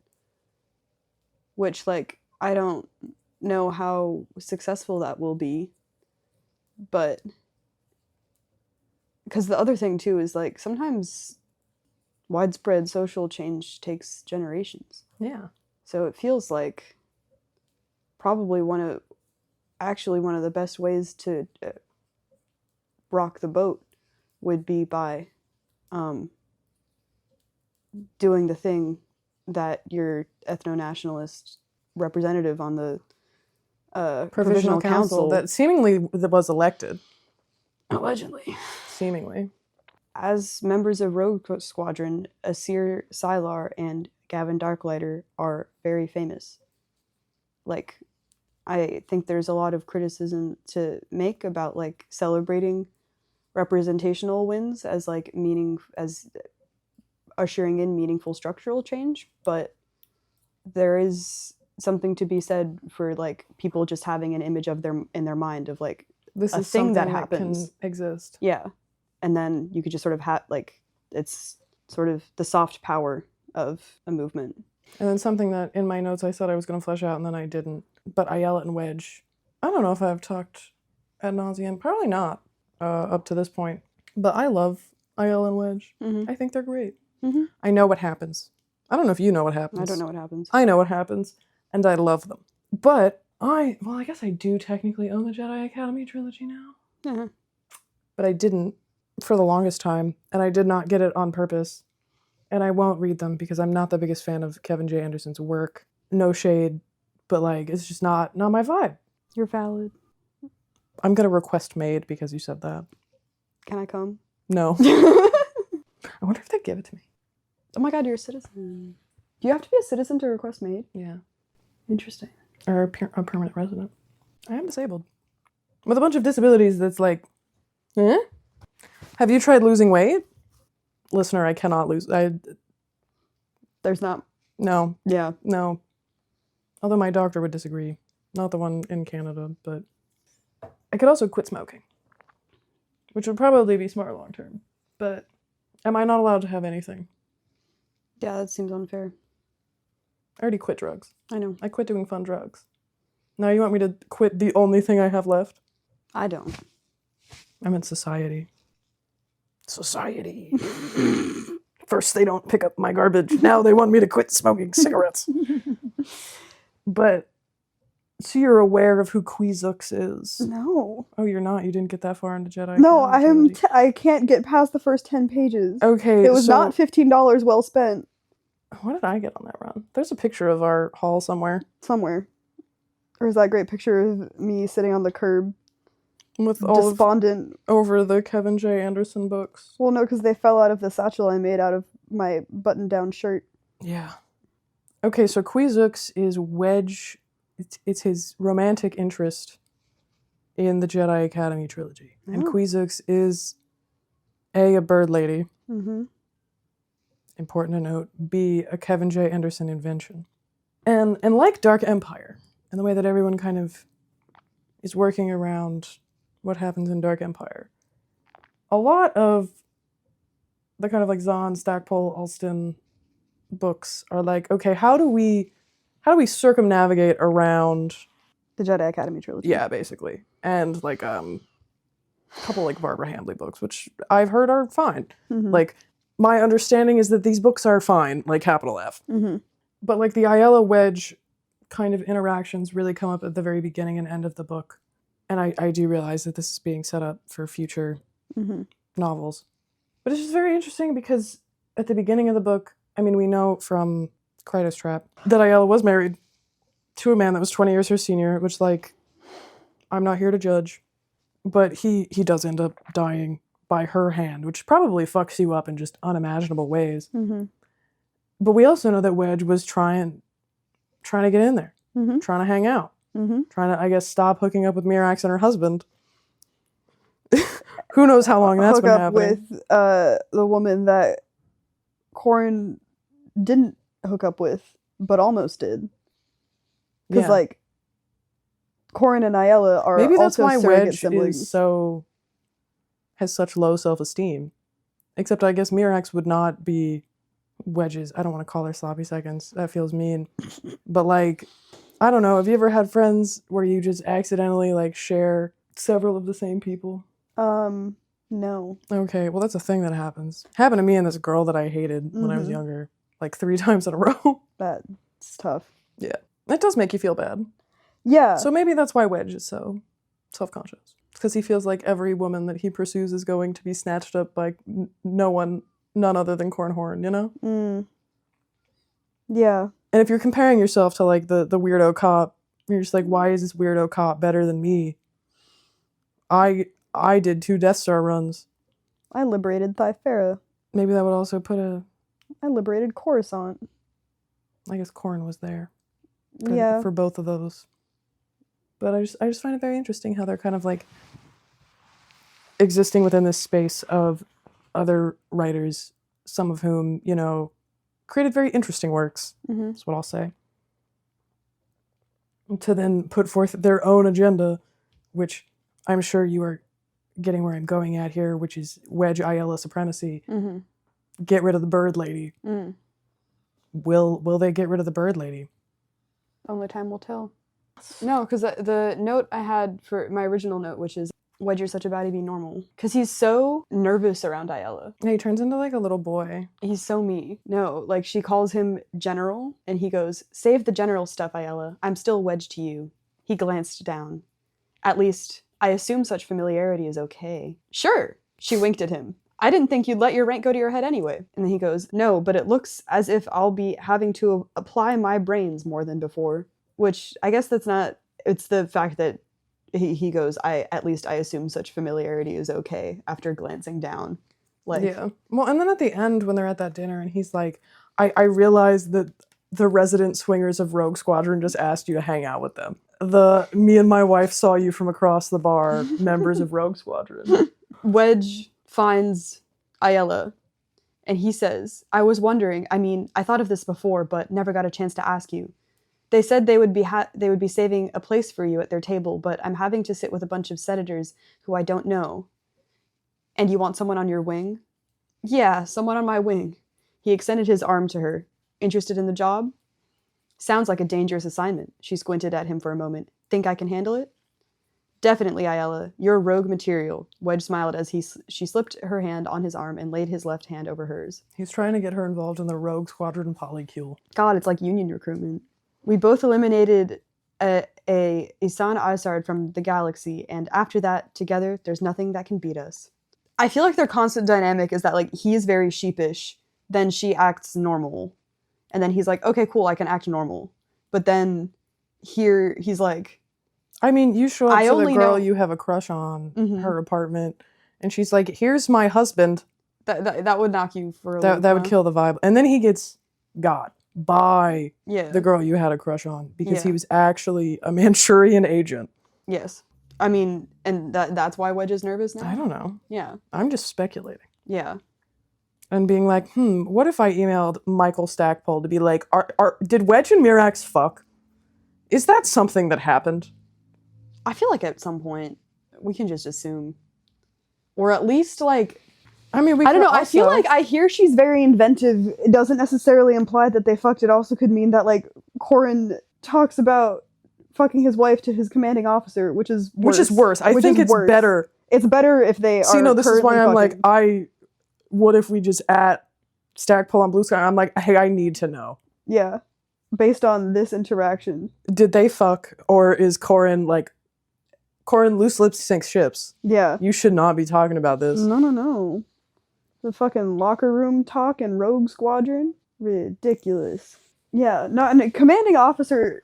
Which, like, I don't know how successful that will be. But... Because the other thing, too, is, like, sometimes widespread social change takes generations. Yeah. So it feels like probably one of the best ways to rock the boat would be by doing the thing that your ethno-nationalist representative on the provisional council that seemingly was elected. Allegedly. Seemingly. As members of Rogue Squadron, Asir Sylar and Gavin Darklighter are very famous. Like, I think there's a lot of criticism to make about, like, celebrating representational wins as, like, as ushering in meaningful structural change, but there is something to be said for, like, people just having an image of in their mind of, like, this a is thing that something happens. Can exist. Yeah. And then you could just sort of like, it's sort of the soft power of a movement. And then something that in my notes I said I was going to flesh out and then I didn't. But Ayala and Wedge, I don't know if I've talked ad nauseum. Probably not up to this point. But I love Ayala and Wedge. Mm-hmm. I think they're great. Mm-hmm. I know what happens. I don't know if you know what happens. I don't know what happens. I know what happens. And I love them. But I guess I do technically own the Jedi Academy trilogy now. Uh-huh. But I didn't for the longest time. And I did not get it on purpose. And I won't read them because I'm not the biggest fan of Kevin J. Anderson's work. No shade, but, like, it's just not my vibe. You're valid. I'm going to request maid because you said that. Can I come? No. I wonder if they'd give it to me. Oh my god, you're a citizen. Do you have to be a citizen to request maid? Yeah. Interesting. Or a permanent resident. I am disabled. With a bunch of disabilities that's like, eh? Have you tried losing weight? Listener, I cannot lose. There's not. No. Yeah. No. Although my doctor would disagree. Not the one in Canada, but I could also quit smoking. Which would probably be smart long term. But am I not allowed to have anything? Yeah, that seems unfair. I already quit drugs. I know. I quit doing fun drugs. Now you want me to quit the only thing I have left? I don't. I'm in society. Society. First they don't pick up my garbage. Now they want me to quit smoking cigarettes. But, so you're aware of who Quizux is? No. Oh, you're not? You didn't get that far into Jedi? No, I can't get past the first 10 pages. Okay, it was not $15 well spent. What did I get on that run? There's a picture of our hall somewhere. Somewhere. There's that great picture of me sitting on the curb. With all despondent. Over the Kevin J. Anderson books. Well, no, because they fell out of the satchel I made out of my button-down shirt. Yeah. Okay, so Quizux is Wedge. It's his romantic interest in the Jedi Academy trilogy. Oh. And Quizux is A, a bird lady. Mm-hmm. Important to note. B, a Kevin J. Anderson invention. And like Dark Empire, and the way that everyone kind of is working around what happens in Dark Empire, a lot of the kind of like Zahn, Stackpole, Alston books are like, okay, how do we circumnavigate around the Jedi Academy trilogy? Yeah, basically. And like a couple like Barbara Hambly books, which I've heard are fine. Mm-hmm. Like, my understanding is that these books are fine, like capital F. Mm-hmm. But like the Ayala Wedge kind of interactions really come up at the very beginning and end of the book. And I do realize that this is being set up for future novels. But it's just very interesting because at the beginning of the book, I mean, we know from Krytos Trap that Ayala was married to a man that was 20 years her senior, which, like, I'm not here to judge. But he does end up dying by her hand, which probably fucks you up in just unimaginable ways. Mm-hmm. But we also know that Wedge was trying to get in there, trying to hang out. Mm-hmm. Trying to, I guess, stop hooking up with Mirax and her husband. Who knows how long that's been happening. With the woman that Corrin didn't hook up with, but almost did. Because, like, Corin and Ayala are Maybe that's also why surrogate Wedge siblings. has such low self-esteem. Except I guess Mirax would not be Wedge's. I don't want to call her sloppy seconds. That feels mean. But like, I don't know. Have you ever had friends where you just accidentally like share several of the same people? No. Okay, well that's a thing that happens. Happened to me and this girl that I hated when I was younger, like 3 times in a row. That's tough. Yeah. It does make you feel bad. Yeah. So maybe that's why Wedge is so self-conscious. Because he feels like every woman that he pursues is going to be snatched up by none other than Cornhorn, you know? Yeah. And if you're comparing yourself to like the weirdo cop, you're just like, why is this weirdo cop better than me? I did 2 Death Star runs. I liberated Thyfera. Maybe that would also put I liberated Coruscant. I guess Corn was there. For both of those. But I just find it very interesting how they're kind of like existing within this space of other writers, some of whom, you know, created very interesting works. That's what I'll say. To then put forth their own agenda, which I'm sure you are getting where I'm going at here, which is Wedge Ayala supremacy. Get rid of the bird lady. Will they get rid of the bird lady? Only time will tell. No, because the note I had for my original note, which is, Wedge, you're such a baddie, be normal. Because he's so nervous around Ayala. Yeah, he turns into like a little boy. He's so me. No, like she calls him General, and he goes, save the general stuff, Ayala. I'm still Wedge to you. He glanced down. At least, I assume such familiarity is okay. Sure, she winked at him. I didn't think you'd let your rank go to your head anyway. And then he goes, no, but it looks as if I'll be having to apply my brains more than before. Which, I guess that's not, it's the fact that he goes, at least I assume such familiarity is okay, after glancing down. Like, yeah. Well, and then at the end when they're at that dinner and he's like, I realized that the resident swingers of Rogue Squadron just asked you to hang out with them. Me and my wife saw you from across the bar, members of Rogue Squadron. Wedge finds Ayala, and he says, I was wondering, I thought of this before, but never got a chance to ask you. They said they would be saving a place for you at their table, but I'm having to sit with a bunch of senators who I don't know. And you want someone on your wing? Yeah, someone on my wing. He extended his arm to her. Interested in the job? Sounds like a dangerous assignment. She squinted at him for a moment. Think I can handle it? Definitely, Ayala. You're rogue material. Wedge smiled as she slipped her hand on his arm and laid his left hand over hers. He's trying to get her involved in the Rogue Squadron polycule. God, it's like union recruitment. We both eliminated a Isan Isard from the galaxy, and after that, together, there's nothing that can beat us. I feel like their constant dynamic is that, like, he's very sheepish, then she acts normal, and then he's like, okay, cool, I can act normal. But then here, he's like... I mean, you show up to the girl you have a crush on, her apartment, and she's like, here's my husband. That would knock you for a That would kill the vibe. And then he gets got by the girl you had a crush on because he was actually a Manchurian agent. Yes. I mean, and that's why Wedge is nervous now? I don't know. Yeah. I'm just speculating. Yeah. And being like, what if I emailed Michael Stackpole to be like, did Wedge and Mirax fuck? Is that something that happened? I feel like at some point we can just assume. Or at least, like... I mean, I don't know. I feel like I hear she's very inventive. It doesn't necessarily imply that they fucked. It also could mean that, like, Corin talks about fucking his wife to his commanding officer, which is worse. I think it's better. It's better if they are. So, this is why I'm fucking. like, what if we just at Stackpole on Blue Sky? I'm like, hey, I need to know. Yeah. Based on this interaction. Did they fuck, or is Corin loose lips sinks ships? Yeah. You should not be talking about this. No. The fucking locker room talk in Rogue Squadron? Ridiculous. Yeah, and a commanding officer,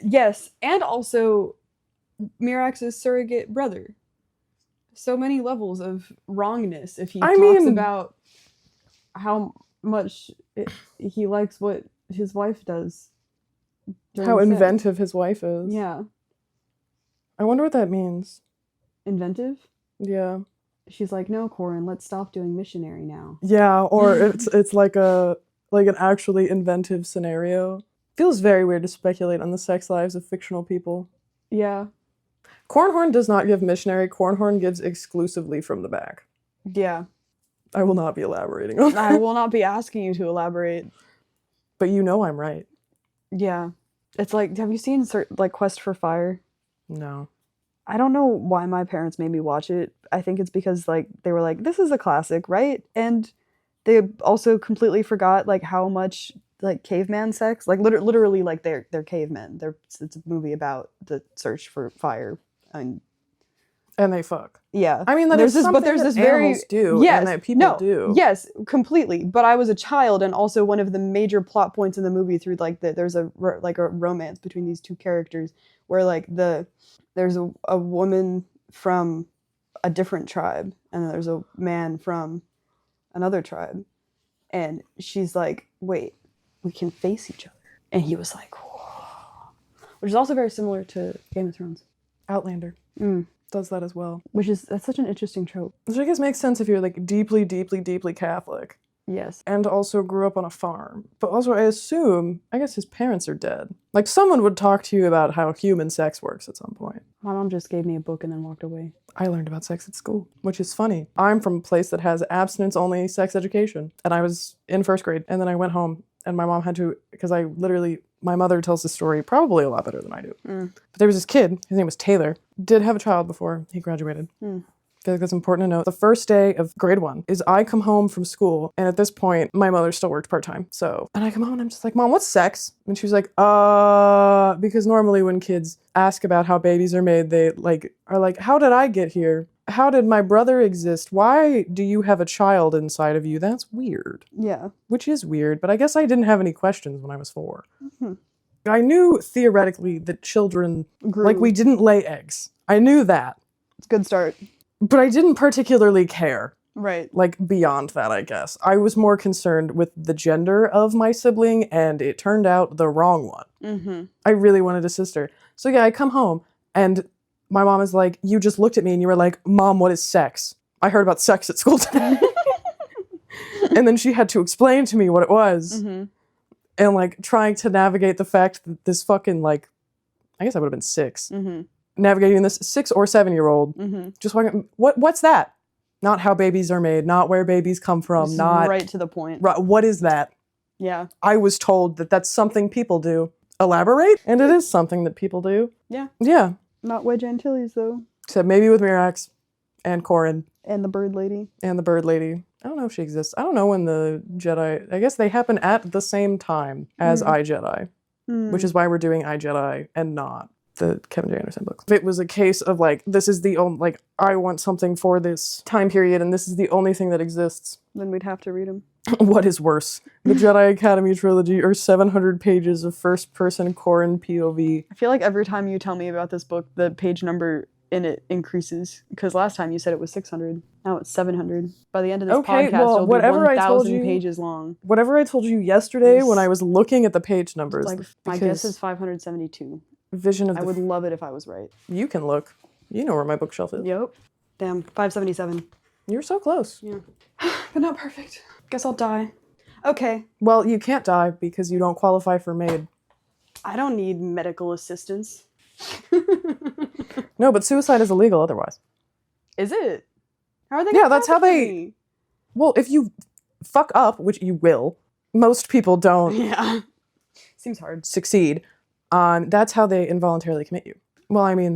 yes, and also Mirax's surrogate brother. So many levels of wrongness if he talks about how much he likes what his wife does. How inventive his wife is. Yeah. I wonder what that means. Inventive? Yeah. She's like, no, Corin, let's stop doing missionary now. Yeah, or it's like an actually inventive scenario. Feels very weird to speculate on the sex lives of fictional people. Yeah. Cornhorn does not give missionary. Cornhorn gives exclusively from the back. Yeah. I will not be elaborating on that. I will not be asking you to elaborate. But you know I'm right. Yeah. It's like, have you seen like Quest for Fire? No. I don't know why my parents made me watch it. I think it's because like they were like, this is a classic, right? And they also completely forgot like how much like caveman sex, like literally like they're cavemen. It's a movie about the search for fire. And they fuck. yeah. I mean, there's this animals do, yes, and that people do. Yes, completely. But I was a child, and also one of the major plot points in the movie through like there's a romance between these two characters where like there's a woman from a different tribe, and then there's a man from another tribe, and she's like, wait, we can face each other, and he was like, whoa. Which is also very similar to Game of Thrones. Outlander does that as well. That's such an interesting trope. Which I guess makes sense if you're like deeply, deeply, deeply Catholic. Yes. And also grew up on a farm. But also I guess his parents are dead. Like someone would talk to you about how human sex works at some point. My mom just gave me a book and then walked away. I learned about sex at school, which is funny. I'm from a place that has abstinence-only sex education. And I was in first grade. And then I went home and my mom had to, because my mother tells the story probably a lot better than I do. But there was this kid, his name was Taylor, did have a child before he graduated. I feel like that's important to know. The first day of grade 1 is I come home from school, and at this point, my mother still worked part-time. And I come home and I'm just like, Mom, what's sex? And she was like, because normally when kids ask about how babies are made, they are like, how did I get here? How did my brother exist? Why do you have a child inside of you? That's weird. Yeah. Which is weird, but I guess I didn't have any questions when I was 4. I knew theoretically that children, Grew. we didn't lay eggs. I knew that. It's a good start. But I didn't particularly care. Right. Beyond that, I guess. I was more concerned with the gender of my sibling, and it turned out the wrong one. I really wanted a sister. So yeah, I come home, and my mom is like, you just looked at me and you were like, Mom, what is sex? I heard about sex at school today. And then she had to explain to me what it was. And trying to navigate the fact that this fucking I guess I would have been 6. Navigating this 6 or 7-year-old. Just walking, what's that? Not how babies are made, not where babies come from, Just not right to the point. Right, what is that? Yeah. I was told that that's something people do. Elaborate? And it is something that people do. Yeah. Yeah. Not Wedge Antilles though. Except maybe with Mirax and Corin. And the bird lady. And the bird lady. I don't know if she exists. I don't know when the Jedi... I guess they happen at the same time as iJedi. Which is why we're doing iJedi and not the Kevin J. Anderson books. If it was a case of this is the only... I want something for this time period and this is the only thing that exists. Then we'd have to read them. What is worse? The Jedi Academy trilogy or 700 pages of first-person Corin POV? I feel like every time you tell me about this book, the page number in it increases. Because last time you said it was 600. Now it's 700. By the end of this podcast, it'll be 1,000 pages long. Whatever I told you yesterday when I was looking at the page numbers. My guess is 572. Vision of I would love it if I was right. You can look. You know where my bookshelf is. Yep. Damn, 577. You're so close. Yeah. But not perfect. Guess I'll die. Okay. Well, you can't die because you don't qualify for maid. I don't need medical assistance. No, but suicide is illegal otherwise. Is it? How are they? Yeah, that's how they... Well, if you fuck up, which you will, most people don't Yeah. Seems hard. succeed. That's how they involuntarily commit you. Well, I mean,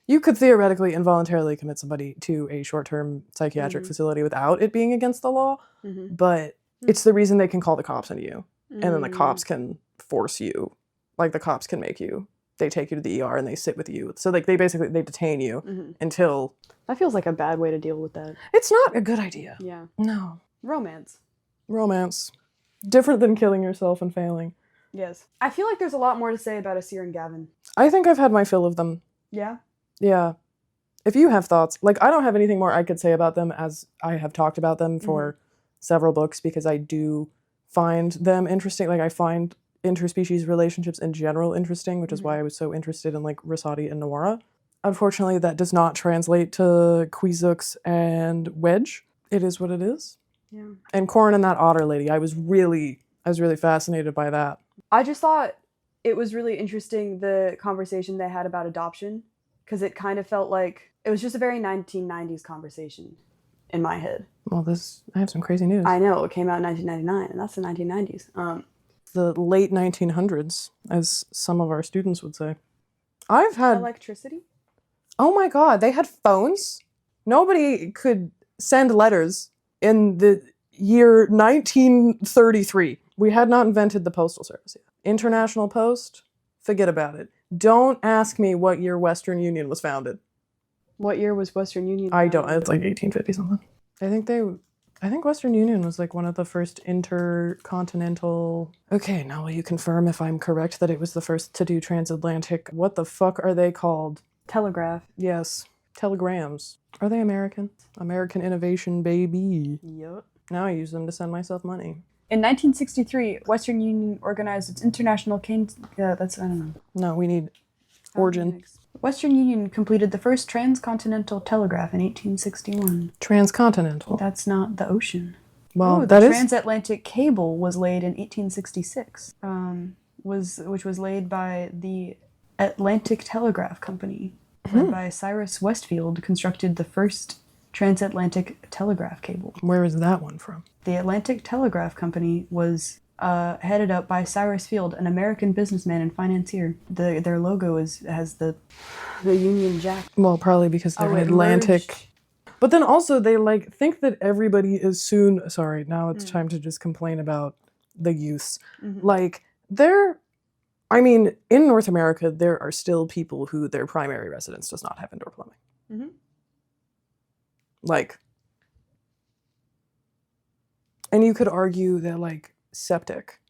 you could theoretically involuntarily commit somebody to a short-term psychiatric facility without it being against the law, but it's the reason they can call the cops on you. And then the cops can force you. The cops can make you. They take you to the ER and they sit with you. So they detain you until... That feels like a bad way to deal with that. It's not a good idea. Yeah. No. Romance. Different than killing yourself and failing. Yes. I feel like there's a lot more to say about Isir and Gavin. I think I've had my fill of them. Yeah? Yeah. If you have thoughts, I don't have anything more I could say about them as I have talked about them for several books because I do find them interesting. I find interspecies relationships in general interesting, which is why I was so interested in Rasati and Noara. Unfortunately, that does not translate to Quizux and Wedge. It is what it is. Yeah. And Corin and that otter lady, I was really fascinated by that. I just thought it was really interesting the conversation they had about adoption. because it kind of felt like it was just a very 1990s conversation in my head. Well, I have some crazy news. I know, it came out in 1999, and that's the 1990s. The late 1900s, as some of our students would say. I've had... Electricity? Oh my God, they had phones? Nobody could send letters in the year 1933. We had not invented the postal service yet. International Post? Forget about it. Don't ask me what year Western Union was founded. What year was Western Union I founded? don't. It's like 1850 something. I think Western Union was like one of the first intercontinental... Okay, now will you confirm if I'm correct that it was the first to do transatlantic... What the fuck are they called? Telegraph. Yes. Telegrams. Are they American? American innovation, baby. Yup. Now I use them to send myself money. In 1963, Western Union organized its international I don't know. No, we need origin. Western Union completed the first transcontinental telegraph in 1861. Transcontinental. That's not the ocean. Well, the transatlantic cable was laid in 1866. Which was laid by the Atlantic Telegraph Company, whereby Cyrus Westfield constructed the first transatlantic telegraph cable. Where is that one from? The Atlantic Telegraph Company was headed up by Cyrus Field, an American businessman and financier. Their logo has the Union Jack. Well, probably because they're Atlantic. But then also they think that everybody is soon... Sorry, now it's time to just complain about the youths. Mm-hmm. In North America, there are still people who their primary residence does not have indoor plumbing. Mm-hmm. And you could argue that, septic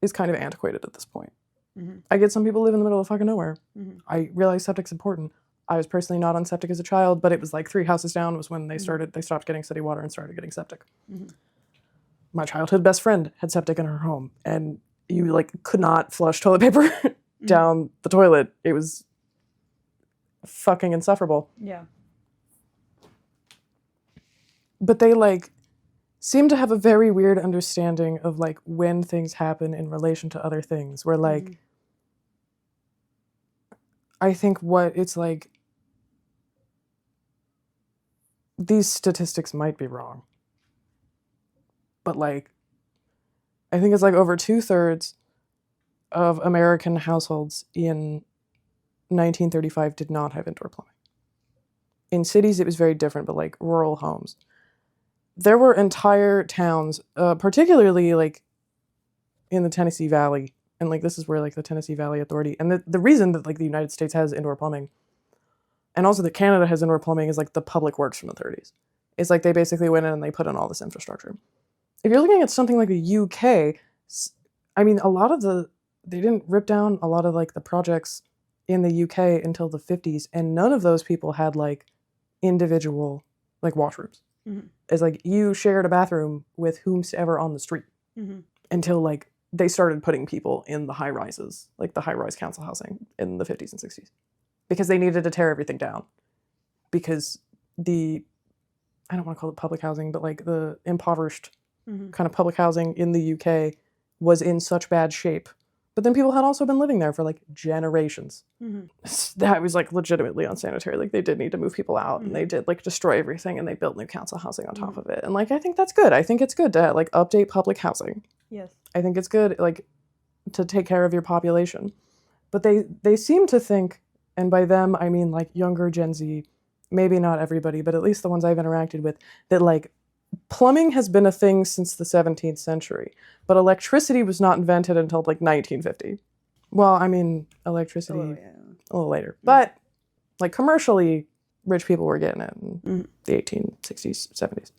is kind of antiquated at this point. Mm-hmm. I get some people live in the middle of fucking nowhere. Mm-hmm. I realize septic's important. I was personally not on septic as a child, but it was 3 houses down was when they stopped getting city water and started getting septic. Mm-hmm. My childhood best friend had septic in her home, and you, could not flush toilet paper down the toilet. It was fucking insufferable. Yeah. But they, seem to have a very weird understanding of, when things happen in relation to other things, where, I think what it's these statistics might be wrong. But, I think it's, over 2/3 of American households in 1935 did not have indoor plumbing. In cities, it was very different, but, rural homes. There were entire towns, particularly, in the Tennessee Valley, and, this is where, the Tennessee Valley Authority, and the reason that, the United States has indoor plumbing, and also that Canada has indoor plumbing, is, the public works from the 30s. It's, they basically went in and they put in all this infrastructure. If you're looking at something like the UK, they didn't rip down a lot of, the projects in the UK until the 50s, and none of those people had, individual, washrooms. Mm-hmm. It's you shared a bathroom with whomsoever on the street until they started putting people in the high rises, the high rise council housing in the 50s and 60s, because they needed to tear everything down because I don't want to call it public housing, but the impoverished kind of public housing in the UK was in such bad shape. But then people had also been living there for generations. Mm-hmm. That was legitimately unsanitary. They did need to move people out, and they did destroy everything, and they built new council housing on top of it. And I think that's good. I think it's good to update public housing. Yes. I think it's good to take care of your population. But they seem to think, and by them I mean younger Gen Z, maybe not everybody, but at least the ones I've interacted with, that plumbing has been a thing since the 17th century, but electricity was not invented until 1950. Well, electricity a little later, but commercially, rich people were getting it in the 1860s, 70s.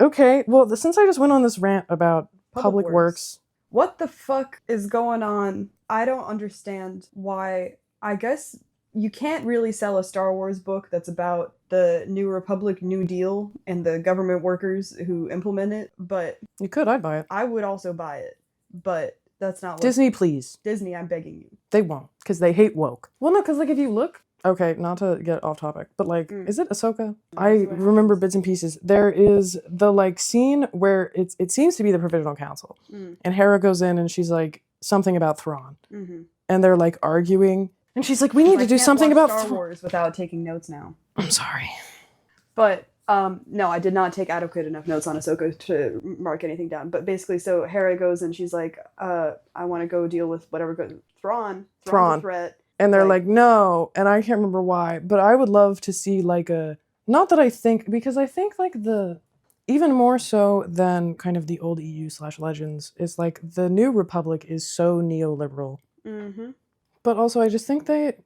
Okay, well, since I just went on this rant about public works. What the fuck is going on? I don't understand why. I guess you can't really sell a Star Wars book that's about the New Republic New Deal and the government workers who implement it, but... You could, I'd buy it. I would also buy it, but that's not what... Disney, please. Disney, I'm begging you. They won't, because they hate woke. Well, no, because if you look... Okay, not to get off topic, but is it Ahsoka? I remember bits and pieces. There is the scene where it seems to be the Provisional Council, and Hera goes in and she's something about Thrawn, and they're arguing, And she's like, we need to do something about Star Wars without taking notes now. I'm sorry. But no, I did not take adequate enough notes on Ahsoka to mark anything down. But basically, so Hera goes and she's like, I want to go deal with whatever goes. Thrawn. A threat. And they're like, no. And I can't remember why. But I would love to see like a, not that I think, because I think like even more so than kind of the old EU/Legends, is like the New Republic is so neoliberal. Mm-hmm. But also I just think that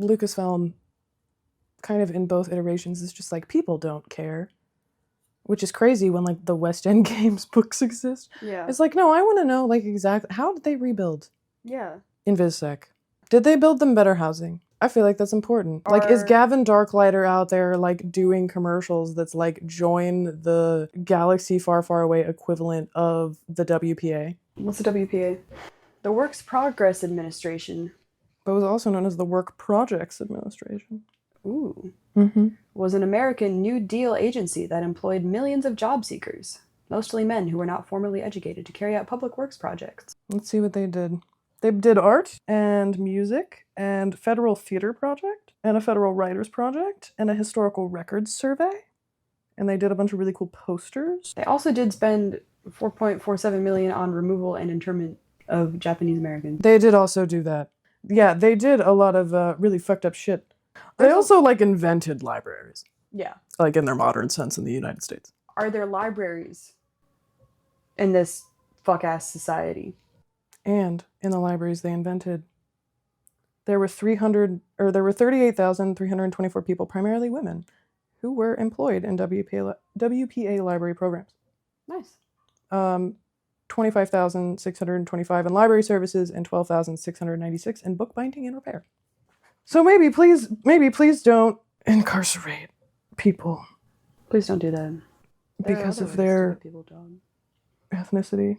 Lucasfilm kind of in both iterations is just like, people don't care. Which is crazy when like the West End Games books exist. Yeah. It's like, no, I want to know like exactly, how did they rebuild Yeah. in VizSec? Did they build them better housing? I feel like that's important. Like, is Gavin Darklighter out there, like, doing commercials that's, like, join the Galaxy Far, Far Away equivalent of the WPA? What's the WPA? The Works Progress Administration. But was also known as the Work Projects Administration. Ooh. Mm-hmm. Was an American New Deal agency that employed millions of job seekers, mostly men who were not formally educated, to carry out public works projects. Let's see what they did. They did art and music and federal theater project and a federal writers project and a historical records survey. And they did a bunch of really cool posters. They also did spend $4.47 million on removal and internment of Japanese Americans. They did also do that. Yeah, they did a lot of really fucked up shit. They also like invented libraries. Yeah. Like in their modern sense in the United States. Are there libraries in this fuck-ass society? And in the libraries they invented, there were 38,324 people, primarily women, who were employed in WPA library programs. Nice. 25,625 in library services and 12,696 in bookbinding and repair. So maybe please don't incarcerate people. Please don't do that. Because of their ethnicity.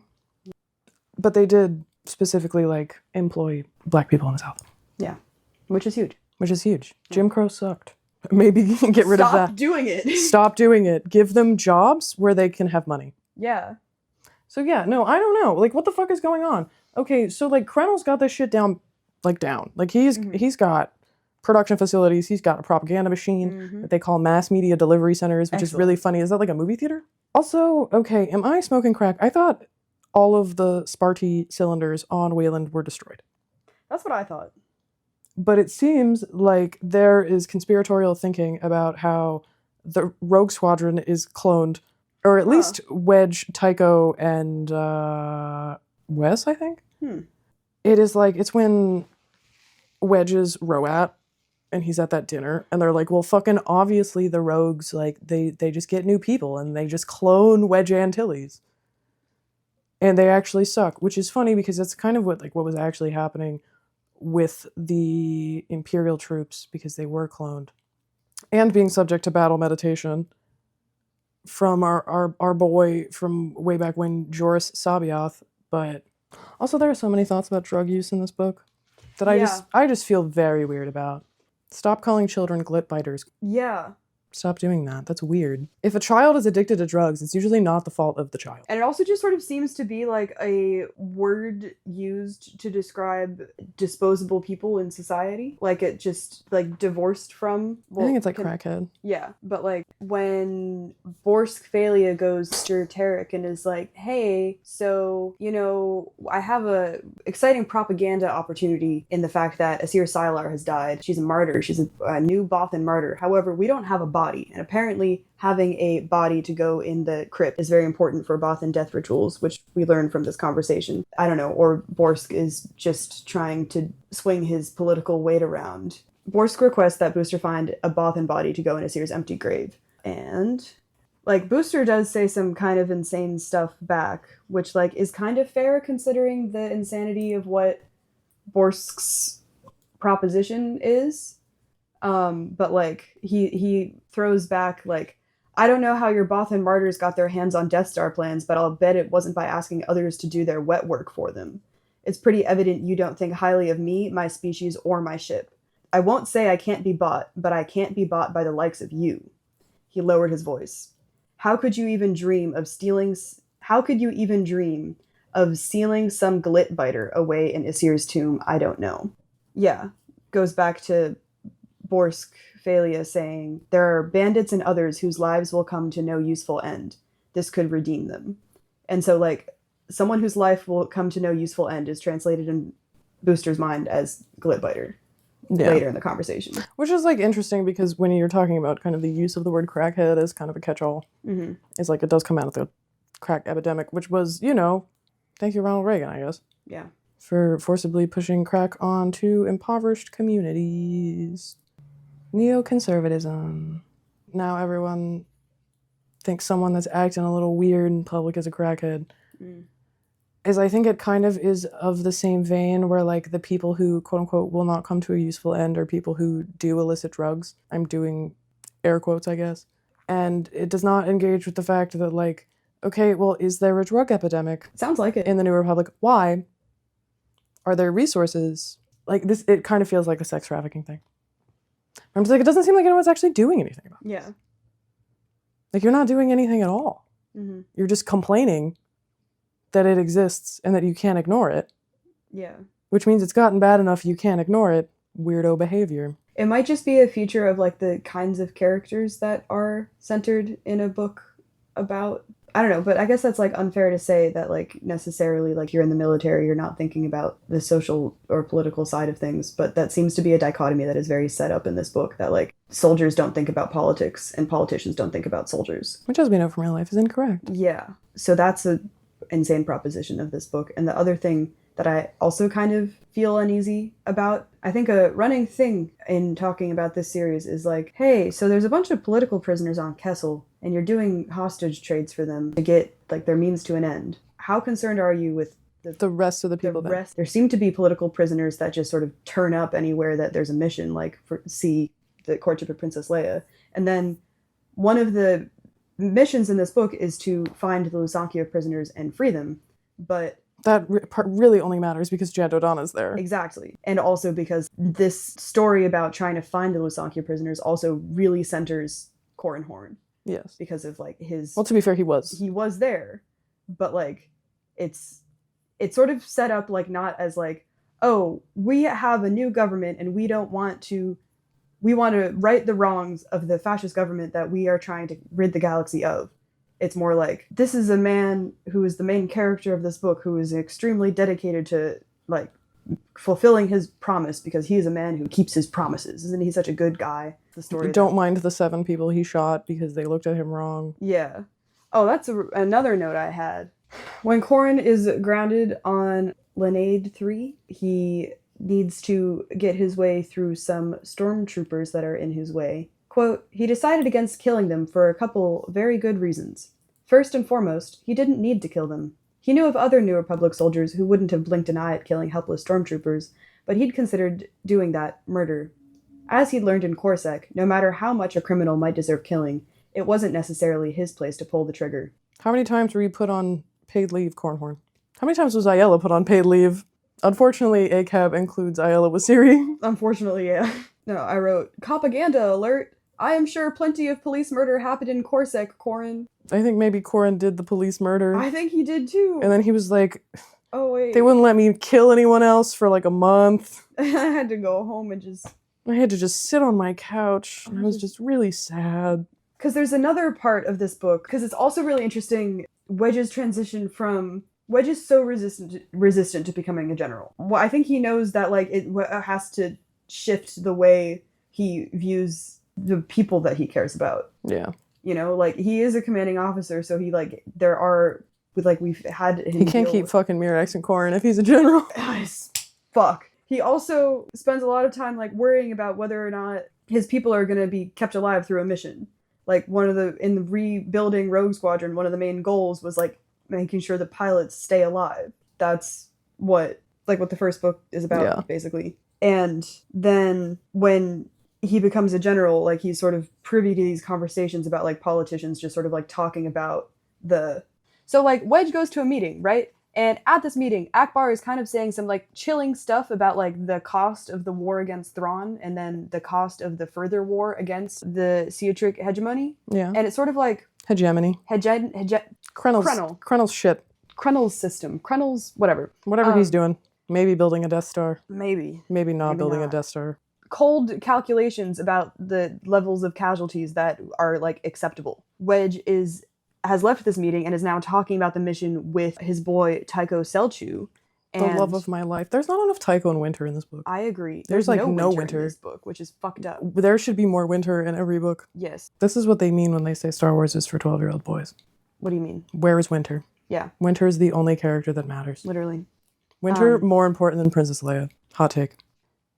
But they did specifically like employ black people in the South. Yeah, which is huge. Jim Crow sucked. Maybe get rid of that. Stop doing it. Stop doing it. Give them jobs where they can have money. Yeah. So yeah, no, I don't know. Like, what the fuck is going on? Okay, so like Krenel's got this shit down. Like he's got production facilities. He's got a propaganda machine that they call mass media delivery centers, which is really funny. Is that like a movie theater? Also, okay, am I smoking crack? I thought all of the Sparty cylinders on Wayland were destroyed. That's what I thought. But it seems like there is conspiratorial thinking about how the Rogue Squadron is cloned, or at least Wedge, Tycho, and Wes, I think. It is like, it's when Wedge's Roat, and he's at that dinner, and they're like, well, fucking obviously the Rogues, like, they just get new people, and they just clone Wedge Antilles. And they actually suck, which is funny because that's kind of what was actually happening with the Imperial troops, because they were cloned and being subject to battle meditation from our boy from way back when, Joris Sabiath. But also there are so many thoughts about drug use in this book that I just feel very weird about. Stop calling children glit biters. Yeah. Stop doing that. That's weird. If a child is addicted to drugs, it's usually not the fault of the child. And it also just sort of seems to be like a word used to describe disposable people in society. Like it just like divorced from... I think it's like crackhead. Yeah. But like when Borsk Phalia goes to Tarek and is like, hey, so, you know, I have a exciting propaganda opportunity in the fact that Asir Sylar has died. She's a martyr. She's a new Bothan martyr. However, we don't have a body, and apparently having a body to go in the crypt is very important for Bothan death rituals, which we learned from this conversation. I don't know, or Borsk is just trying to swing his political weight around. Borsk requests that Booster find a Bothan body to go in Asir's empty grave. And like Booster does say some kind of insane stuff back, which like is kind of fair considering the insanity of what Borsk's proposition is. But like he throws back like, I don't know how your Bothan martyrs got their hands on Death Star plans, but I'll bet it wasn't by asking others to do their wet work for them. It's pretty evident you don't think highly of me, my species, or my ship. I won't say I can't be bought, but I can't be bought by the likes of you. He lowered his voice. How could you even dream of sealing some glit biter away in Isir's tomb? I don't know. Yeah. goes back to Borsk Phalia saying, there are bandits and others whose lives will come to no useful end. This could redeem them. And so, like, someone whose life will come to no useful end is translated in Booster's mind as Glitbiter later in the conversation. Which is, like, interesting because when you're talking about kind of the use of the word crackhead as kind of a catch-all, it's like it does come out of the crack epidemic, which was, you know, thank you, Ronald Reagan, I guess. Yeah. For forcibly pushing crack onto impoverished communities. Neoconservatism. Now everyone thinks someone that's acting a little weird in public is a crackhead. Is I think it kind of is of the same vein where, like, the people who, quote unquote, will not come to a useful end are people who do illicit drugs. I'm doing air quotes, I guess. And it does not engage with the fact that, like, okay, well, is there a drug epidemic? Sounds like it. In the New Republic. Why? Are there resources? Like, this, it kind of feels like a sex trafficking thing. I'm just like, it doesn't seem like anyone's actually doing anything about it. Yeah. Like, you're not doing anything at all. You're just complaining that it exists and that you can't ignore it. Yeah. Which means it's gotten bad enough you can't ignore it. Weirdo behavior. It might just be a feature of, like, the kinds of characters that are centered in a book about... I don't know, but I guess that's, like, unfair to say that, like, necessarily, like, you're in the military, you're not thinking about the social or political side of things, but that seems to be a dichotomy that is very set up in this book, that, like, soldiers don't think about politics and politicians don't think about soldiers. Which, as we know from real life, is incorrect. Yeah. So that's an insane proposition of this book. And the other thing that I also kind of feel uneasy about, I think a running thing in talking about this series is like, hey, so there's a bunch of political prisoners on Kessel, and you're doing hostage trades for them to get, like, their means to an end. How concerned are you with the rest of the people then? There seem to be political prisoners that just sort of turn up anywhere that there's a mission, like, see the courtship of Princess Leia. And then one of the missions in this book is to find the Lusankya prisoners and free them. But that part really only matters because Jad Dodonna's there. Exactly. And also because this story about trying to find the Lusankya prisoners also really centers Corran Horn. Yes. Because of, like, his... Well, to be fair, he was. He was there. But, like, it's sort of set up, like, not as, like, oh, we have a new government and we want to right the wrongs of the fascist government that we are trying to rid the galaxy of. It's more like, this is a man who is the main character of this book who is extremely dedicated to, like, fulfilling his promise because he is a man who keeps his promises. Isn't he such a good guy? The story. Don't mind the 7 people he shot because they looked at him wrong. Yeah. Oh, that's another note I had. When Corran is grounded on Leonade 3, he needs to get his way through some stormtroopers that are in his way. Quote, he decided against killing them for a couple very good reasons. First and foremost, he didn't need to kill them. He knew of other New Republic soldiers who wouldn't have blinked an eye at killing helpless stormtroopers, but he'd considered doing that murder. As he'd learned in Corsac, no matter how much a criminal might deserve killing, it wasn't necessarily his place to pull the trigger. How many times were you put on paid leave, Cornhorn? How many times was Ayala put on paid leave? Unfortunately, ACAB includes Ayala Wasiri. Unfortunately, yeah. No, I wrote, propaganda alert! I am sure plenty of police murder happened in Corsac, Corran. I think maybe Corran did the police murder. I think he did too. And then he was like, oh wait. They wouldn't let me kill anyone else for like a month. I had to go home and I had to just sit on my couch. And I was just really sad. Because there's another part of this book, because it's also really interesting, Wedge's transition from... Wedge is so resistant to becoming a general. Well, I think he knows that, like, it has to shift the way he views the people that he cares about. Yeah. You know, like, he is a commanding officer, so he, like, there are... Like, we've had him... He can't keep fucking Mirax and Corran if he's a general. Fuck. He also spends a lot of time, like, worrying about whether or not his people are going to be kept alive through a mission. Like, in the rebuilding Rogue Squadron, one of the main goals was, like, making sure the pilots stay alive. That's what the first book is about, basically. And then when he becomes a general, like, he's sort of privy to these conversations about, like, politicians just sort of, like, talking about the... So, like, Wedge goes to a meeting, right? And at this meeting, Akbar is kind of saying some, like, chilling stuff about, like, the cost of the war against Thrawn and then the cost of the further war against the Seatric hegemony. Yeah. And it's sort of like... Hegemony. Krenel's shit. Krenel's system. Krenel's whatever. Whatever he's doing. Maybe building a Death Star. Maybe. Maybe not Maybe building not. a Death Star. Cold calculations about the levels of casualties that are like acceptable. Wedge has left this meeting and is now talking about the mission with his boy Tycho Selchu. The love of my life. There's not enough Tycho and winter in this book. I agree. There's like no winter winter in this book, which is fucked up. There should be more winter in every book. Yes. This is what they mean when they say Star Wars is for 12-year-old boys. What do you mean? Where is Winter? Yeah. Winter is the only character that matters. Literally. Winter more important than Princess Leia. Hot take.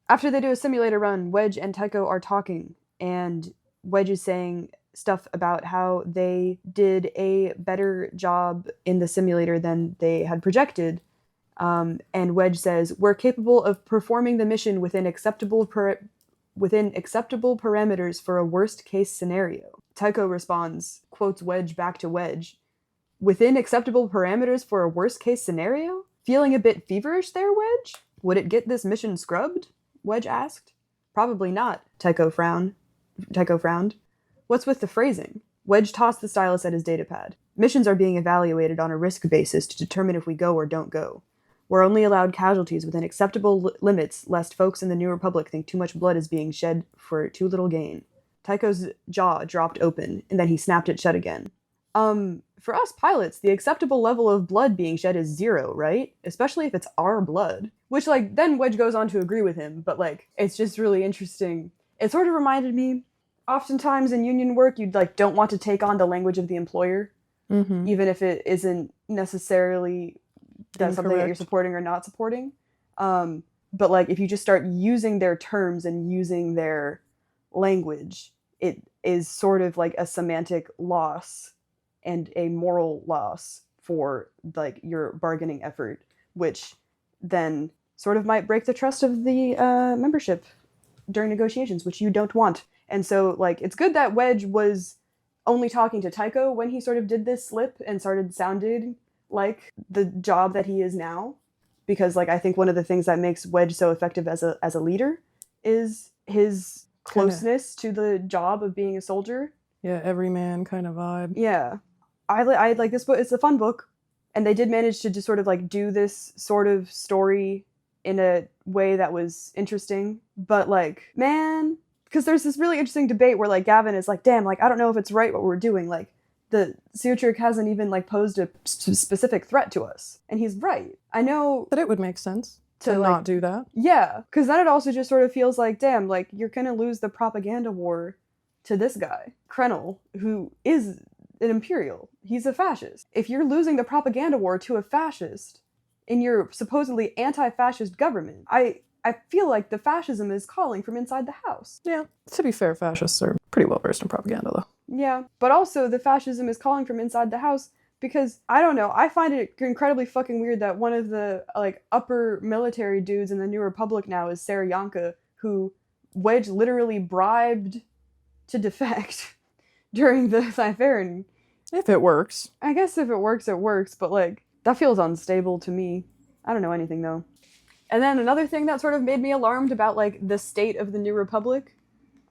After they do a simulator run, Wedge and Tycho are talking, and Wedge is saying stuff about how they did a better job in the simulator than they had projected. And Wedge says, "We're capable of performing the mission within acceptable parameters for a worst-case scenario." Tycho responds, quotes Wedge back to Wedge, "Within acceptable parameters for a worst-case scenario? Feeling a bit feverish there, Wedge? Would it get this mission scrubbed?" Wedge asked. "Probably not," Tycho frowned. "What's with the phrasing?" Wedge tossed the stylus at his datapad. "Missions are being evaluated on a risk basis to determine if we go or don't go. We're only allowed casualties within acceptable limits lest folks in the New Republic think too much blood is being shed for too little gain." Tycho's jaw dropped open, and then he snapped it shut again. For us pilots, the acceptable level of blood being shed is 0, right? Especially if it's our blood. Which, like, then Wedge goes on to agree with him, but, like, it's just really interesting. It sort of reminded me, oftentimes in union work, you'd, like, don't want to take on the language of the employer, even if it isn't necessarily that's something that you're supporting or not supporting. But, like, if you just start using their terms and using their language, it is sort of like a semantic loss and a moral loss for, like, your bargaining effort, which then sort of might break the trust of the membership during negotiations, which you don't want. And so, like, it's good that Wedge was only talking to Tycho when he sort of did this slip and started sounding like the job that he is now, because, like, I think one of the things that makes Wedge so effective as a leader is his closeness to the job of being a soldier. Yeah, everyman kind of vibe. Yeah. I like this book. It's a fun book. And they did manage to just sort of, like, do this sort of story in a way that was interesting. But, like, man, because there's this really interesting debate where, like, Gavin is like, damn, like, I don't know if it's right what we're doing. Like, the Sidetracked hasn't even, like, posed a specific threat to us. And he's right. I know that it would make sense to like, not do that. Yeah, because then it also just sort of feels like, damn, like, you're gonna lose the propaganda war to this guy, Krenel, who is an imperial. He's a fascist. If you're losing the propaganda war to a fascist in your supposedly anti-fascist government, I feel like the fascism is calling from inside the house. Yeah, to be fair, fascists are pretty well versed in propaganda, though. Yeah, but also the fascism is calling from inside the house because, I don't know, I find it incredibly fucking weird that one of the, like, upper military dudes in the New Republic now is Saryanka, who Wedge literally bribed to defect during the Thyferan. If it works. I guess if it works, it works, but, like, that feels unstable to me. I don't know anything, though. And then another thing that sort of made me alarmed about, like, the state of the New Republic,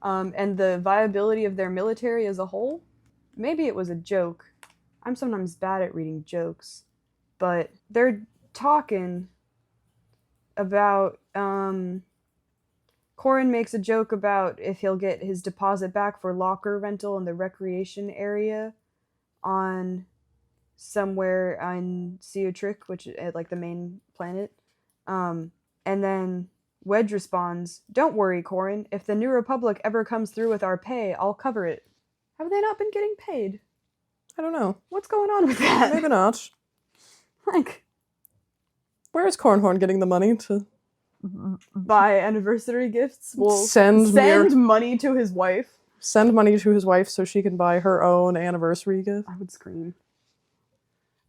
and the viability of their military as a whole. Maybe it was a joke. I'm sometimes bad at reading jokes. But they're talking about, Corin makes a joke about if he'll get his deposit back for locker rental in the recreation area on somewhere on Sidetracked, which is, like, the main planet. And then Wedge responds, "Don't worry, Corin. If the New Republic ever comes through with our pay, I'll cover it." Have they not been getting paid? I don't know. What's going on with that? Maybe not. Like, where is Cornhorn getting the money to buy anniversary gifts? Well, send money to his wife. Send money to his wife so she can buy her own anniversary gift. I would scream.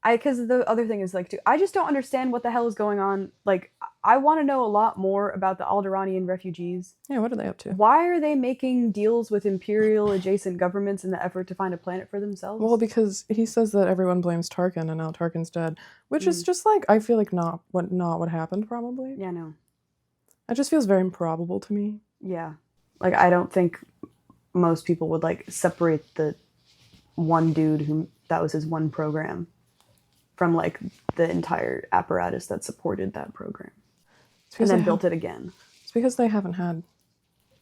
Because the other thing is, like, dude, I just don't understand what the hell is going on. Like, I want to know a lot more about the Alderaanian refugees. Yeah, what are they up to? Why are they making deals with imperial-adjacent governments in the effort to find a planet for themselves? Well, because he says that everyone blames Tarkin, and now Tarkin's dead. Which is just, like, I feel like not what happened, probably. Yeah, no. It just feels very improbable to me. Yeah. Like, I don't think most people would, like, separate the one dude who that was his one program from, like, the entire apparatus that supported that program. and then built it again. It's because they haven't had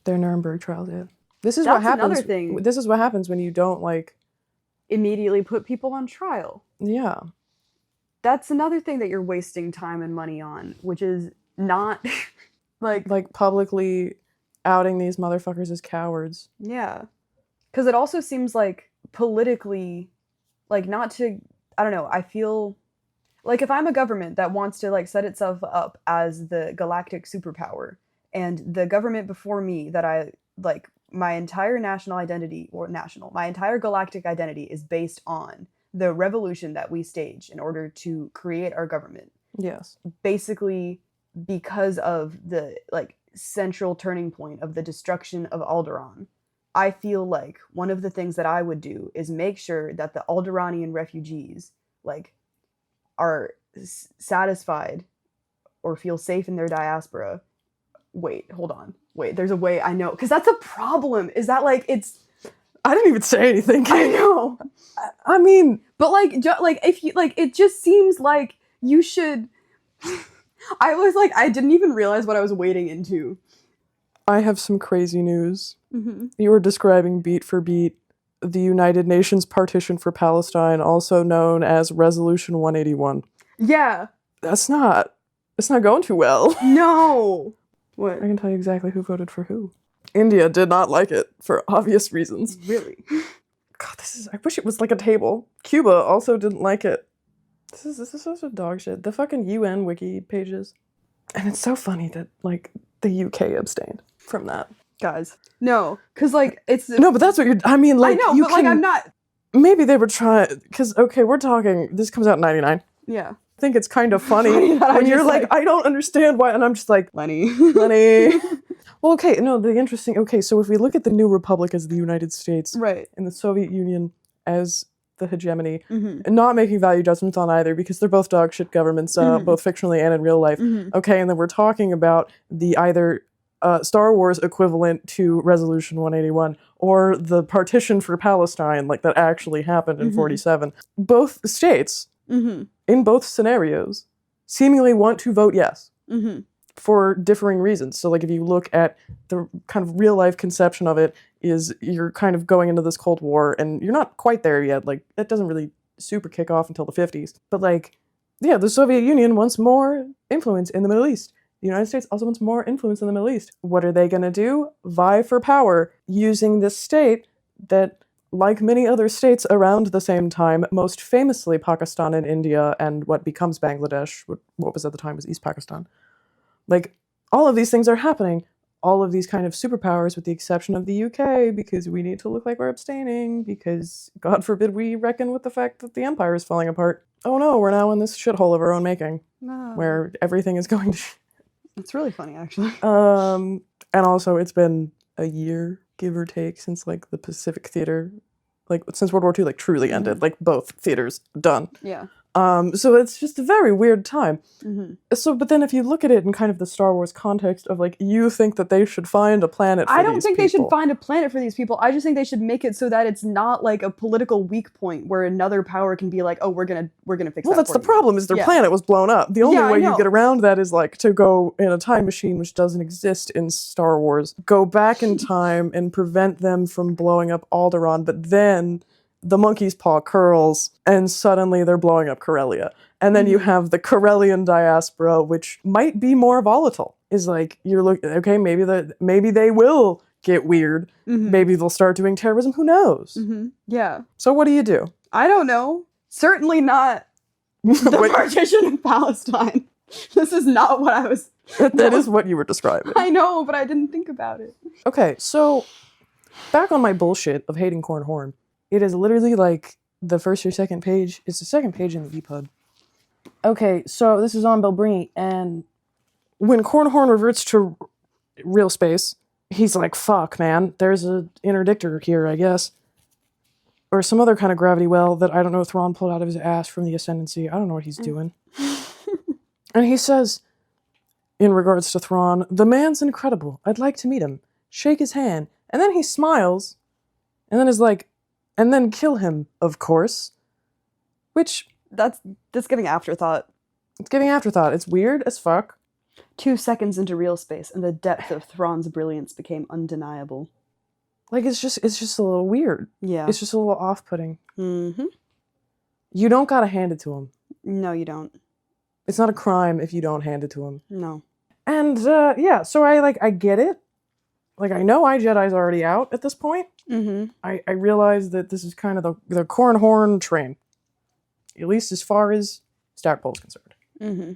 their Nuremberg trials yet. This is That's what happens. another thing. This is what happens when you don't like immediately put people on trial. Yeah. That's another thing that you're wasting time and money on, which is not like publicly outing these motherfuckers as cowards. Yeah. Because it also seems like politically, like not to, I don't know, I feel like if I'm a government that wants to like set itself up as the galactic superpower, and the government before me that I like, my entire national identity, my entire galactic identity is based on the revolution that we staged in order to create our government. Yes. Basically, because of the like central turning point of the destruction of Alderaan, I feel like one of the things that I would do is make sure that the Alderaanian refugees like are satisfied or feel safe in their diaspora. Wait, hold on. Wait, there's a way I know, because that's a problem. Is that like it's? I didn't even say anything. I know. I mean, but like if you like, it just seems like you should. I was like, I didn't even realize what I was wading into. I have some crazy news. Mm-hmm. You were describing beat for beat the United Nations partition for Palestine, also known as Resolution 181. Yeah. It's not going too well. No. What? I can tell you exactly who voted for who. India did not like it for obvious reasons. Really? God, I wish it was like a table. Cuba also didn't like it. This is such a dog shit. The fucking UN wiki pages. And it's so funny that, like, the UK abstained from that. Guys. No, because, like, it's... No, but that's what I mean, like, I know, you but, like, I'm not... Maybe they were trying... Because, okay, we're talking... This comes out in 99. Yeah. I think it's kind of funny when you're like, I don't understand why, and I'm just like, Lenny. Well, okay, no, so if we look at the new republic as the United States, right, and the Soviet Union as the hegemony, mm-hmm. and not making value judgments on either, because they're both dog shit governments, mm-hmm. both fictionally and in real life. Mm-hmm. Okay, and then we're talking about the either Star Wars equivalent to Resolution 181, or the partition for Palestine, like that actually happened in mm-hmm. 47. Both states, mm-hmm. in both scenarios, seemingly want to vote yes. Mm-hmm. For differing reasons. So, like, if you look at the kind of real-life conception of it, is you're kind of going into this Cold War, and you're not quite there yet. Like, that doesn't really super kick off until the 50s. But, like, yeah, the Soviet Union wants more influence in the Middle East. The United States also wants more influence in the Middle East. What are they going to do? Vie for power using this state that, like many other states around the same time, most famously Pakistan and India and what becomes Bangladesh, what was at the time was East Pakistan. Like, all of these things are happening. All of these kind of superpowers, with the exception of the UK, because we need to look like we're abstaining, because, God forbid, we reckon with the fact that the empire is falling apart. Oh no, we're now in this shithole of our own making, where everything is going to... It's really funny, actually. And also, it's been a year, give or take, since, like, the Pacific Theater, like, since World War II, like, truly ended. Mm-hmm. Like, both theaters done. Yeah. So it's just a very weird time. Mm-hmm. So, but then if you look at it in kind of the Star Wars context of, like, you think that they should find a planet for these people. I don't think they should find a planet for these people. I just think they should make it so that it's not, like, a political weak point where another power can be like, oh, we're gonna fix that. Well, that's the problem, is their Yeah. planet was blown up. The only Yeah, I way you know. get around that is, like, to go in a time machine, which doesn't exist in Star Wars, go back in time and prevent them from blowing up Alderaan, but then the monkey's paw curls, and suddenly they're blowing up Corellia. And then you have the Corellian diaspora, which might be more volatile. Is like, you're looking, okay, maybe they will get weird. Mm-hmm. Maybe they'll start doing terrorism. Who knows? Mm-hmm. Yeah. So what do you do? I don't know. Certainly not the partition of Palestine. This is not what I was... That is what you were describing. I know, but I didn't think about it. Okay, so back on my bullshit of hating Corn Horn. It is literally like the first or second page. It's the second page in the EPUB. Okay, so this is on Belbrini, and when Cornhorn reverts to real space, he's like, fuck, man, there's an interdictor here, I guess. Or some other kind of gravity well that I don't know Thrawn pulled out of his ass from the Ascendancy. I don't know what he's doing. And he says, in regards to Thrawn, the man's incredible. I'd like to meet him. Shake his hand. And then he smiles, and then is like, and then kill him, of course. Which... That's giving afterthought. It's giving afterthought. It's weird as fuck. 2 seconds into real space, and the depth of Thrawn's brilliance became undeniable. Like, it's just a little weird. Yeah. It's just a little off-putting. Mm-hmm. You don't gotta hand it to him. No, you don't. It's not a crime if you don't hand it to him. No. And, yeah, so I get it. Like, I know iJedi's already out at this point. Mm-hmm. I realize that this is kind of the corn horn train. At least as far as Stackpole is concerned. Mm-hmm.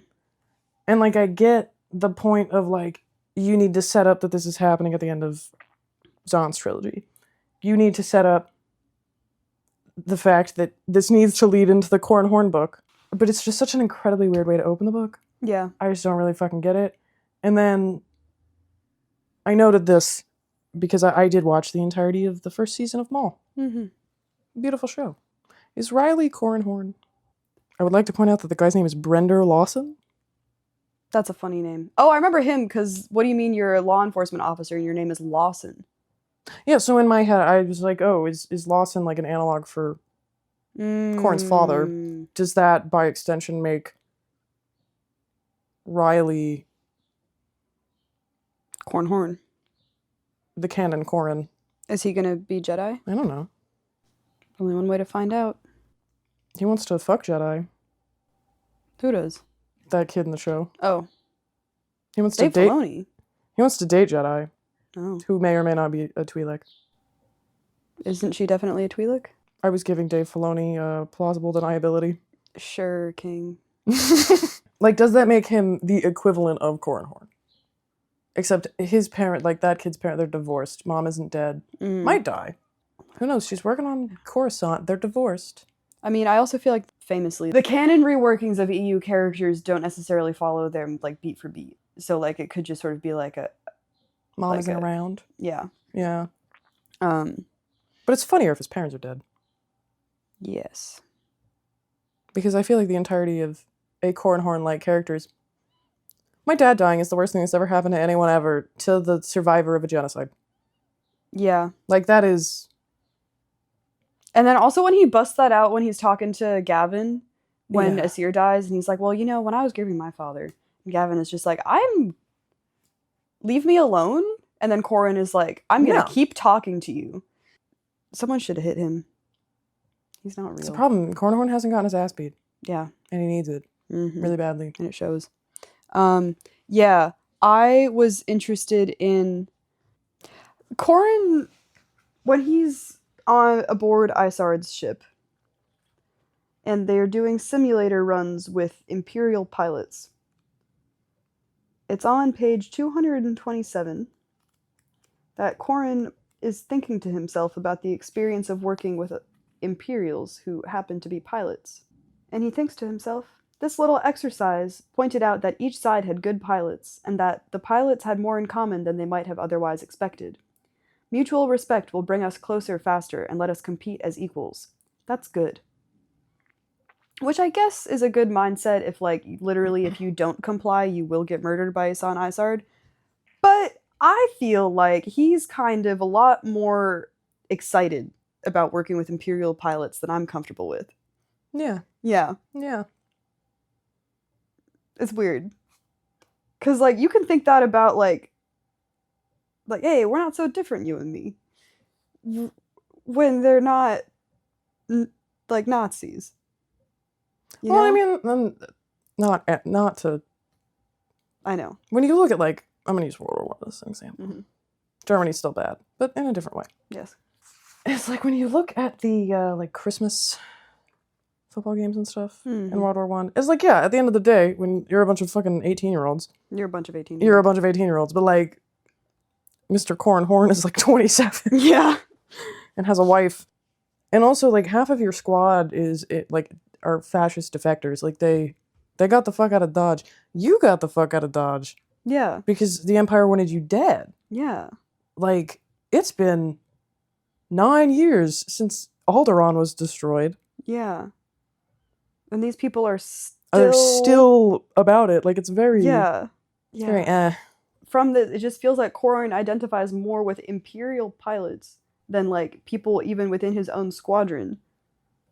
And, like, I get the point of, like, you need to set up that this is happening at the end of Zahn's trilogy. You need to set up the fact that this needs to lead into the corn horn book. But it's just such an incredibly weird way to open the book. Yeah. I just don't really fucking get it. And then I noted this because I did watch the entirety of the first season of Maul. Mm-hmm. Beautiful show. Is Riley Cornhorn? I would like to point out that the guy's name is Brender Lawson. That's a funny name. Oh, I remember him, because what do you mean you're a law enforcement officer and your name is Lawson? Yeah, so in my head, I was like, oh, is Lawson like an analog for Corn's father? Does that, by extension, make Riley Cornhorn. the canon Corrin? Is he gonna be Jedi? I don't know. Only one way to find out. He wants to fuck Jedi. Who does? That kid in the show. Oh. He wants Dave to date. Filoni. He wants to date Jedi, Oh. who may or may not be a Twi'lek. Isn't she definitely a Twi'lek? I was giving Dave Filoni plausible deniability. Sure, King. Like, does that make him the equivalent of Cornhorn? Except his parent, like that kid's parent, they're divorced. Mom isn't dead. Might die. Who knows? She's working on Coruscant. They're divorced. I mean, I also feel like, famously, the canon reworkings of EU characters don't necessarily follow them, like, beat for beat. So, like, it could just sort of be like a... Mom like isn't around. Yeah. Yeah. But But it's funnier if his parents are dead. yes. Because I feel like the entirety of a Cornhorn-like characters... My dad dying is the worst thing that's ever happened to anyone ever, to the survivor of a genocide. Yeah. Like, that is... And then also when he busts that out when he's talking to Gavin, when Yeah. Isard dies, and he's like, well, you know, when I was grieving my father, and Gavin is just like, leave me alone. And then Corrin is like, I'm going to Yeah. keep talking to you. Someone should have hit him. He's not real. It's a problem. Cornhorn hasn't gotten his ass beat. Yeah. And he needs it. Mhm. Really badly. And it shows. Yeah, I was interested in Corrin when he's on aboard Isard's ship and they're doing simulator runs with Imperial pilots. It's on page 227 that Corrin is thinking to himself about the experience of working with Imperials who happen to be pilots. And he thinks to himself, this little exercise pointed out that each side had good pilots, and that the pilots had more in common than they might have otherwise expected. Mutual respect will bring us closer faster and let us compete as equals. That's good. Which I guess is a good mindset if, like, literally if you don't comply, you will get murdered by Hassan Isard. But I feel like he's kind of a lot more excited about working with Imperial pilots than I'm comfortable with. Yeah. Yeah. Yeah. It's weird. Because, like, you can think that about, like, hey, we're not so different, you and me. When they're not, like, Nazis. You Well, know? I mean, not to... I know. When you look at, like, I'm going to use World War I as an example. Mhm. Germany's still bad, but in a different way. Yes. It's like when you look at the, like, Christmas football games and stuff in World War I, it's like, yeah, at the end of the day, when you're a bunch of fucking 18-year-olds, You're a bunch of 18. you're a bunch of 18-year-olds, but, like, Mr. Cornhorn is, like, 27 Yeah. and has a wife. And also, like, half of your squad are fascist defectors. Like, they got the fuck out of Dodge. You got the fuck out of Dodge Yeah. because the Empire wanted you dead. Yeah. Like, it's been 9 years since Alderaan was destroyed. Yeah. And these people are still... They're still about it. Like, it's very... Yeah. It's very, It just feels like Corrin identifies more with Imperial pilots than, like, people even within his own squadron.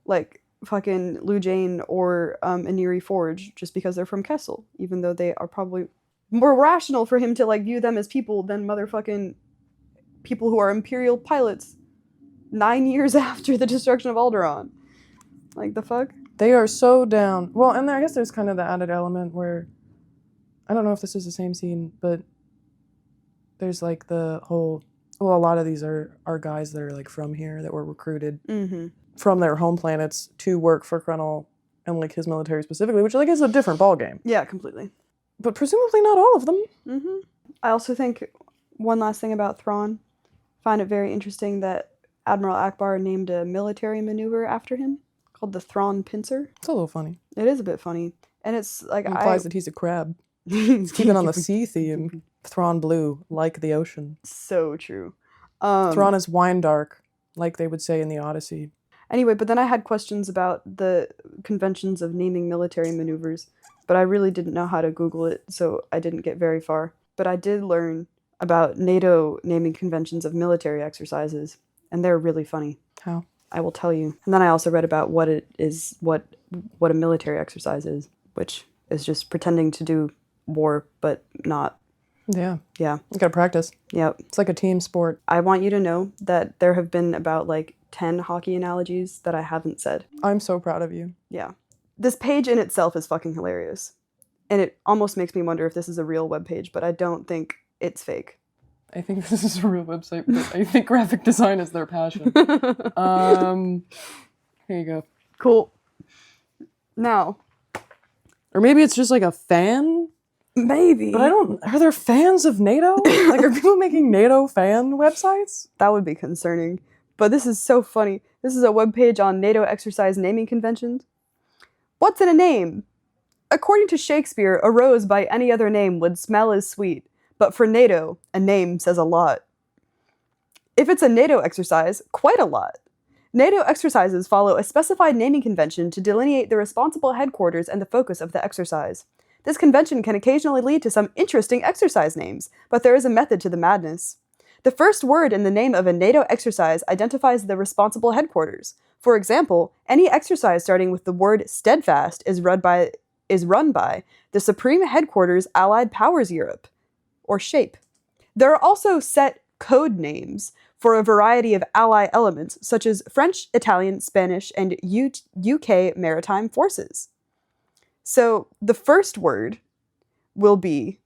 Like, fucking Lou Jane or Aniri Forge, just because they're from Kessel, even though they are probably more rational for him to like view them as people than motherfucking people who are Imperial pilots 9 years after the destruction of Alderaan. Like, the fuck? They are so down. Well, and I guess there's kind of the added element where, I don't know if this is the same scene, but there's like the whole, well, a lot of these are guys that are like from here that were recruited from their home planets to work for Colonel and like his military specifically, which like is a different ballgame. Yeah, completely. But presumably not all of them. I also think one last thing about Thrawn. Find it very interesting that Admiral Akbar named a military maneuver after him called the Thrawn Pincer. It's a little funny. It is a bit funny. And it's like, it implies that he's a crab. He's keeping on the sea theme. Thrawn blue, like the ocean. So true. Thrawn is wine dark, like they would say in the Odyssey. Anyway, but then I had questions about the conventions of naming military maneuvers, but I really didn't know how to Google it, so I didn't get very far. But I did learn about NATO naming conventions of military exercises, and they're really funny. How? I will tell you. And then I also read about what it is, what a military exercise is, which is just pretending to do war, but not. Yeah. Yeah. You gotta practice. Yep. It's like a team sport. I want you to know that there have been about like 10 hockey analogies that I haven't said. I'm so proud of you. Yeah. This page in itself is fucking hilarious. And it almost makes me wonder if this is a real webpage, but I don't think it's fake. I think this is a real website, but I think graphic design is their passion. Here you go. Cool. Now. Or maybe it's just like a fan? Maybe. But are there fans of NATO? Like, are people making NATO fan websites? That would be concerning. But this is so funny. This is a webpage on NATO exercise naming conventions. What's in a name? According to Shakespeare, a rose by any other name would smell as sweet. But for NATO, a name says a lot. If it's a NATO exercise, quite a lot. NATO exercises follow a specified naming convention to delineate the responsible headquarters and the focus of the exercise. This convention can occasionally lead to some interesting exercise names, but there is a method to the madness. The first word in the name of a NATO exercise identifies the responsible headquarters. For example, any exercise starting with the word steadfast is run by the Supreme Headquarters Allied Powers Europe, or SHAPE. There are also set code names for a variety of ally elements, such as French, Italian, Spanish, and UK maritime forces. So the first word will be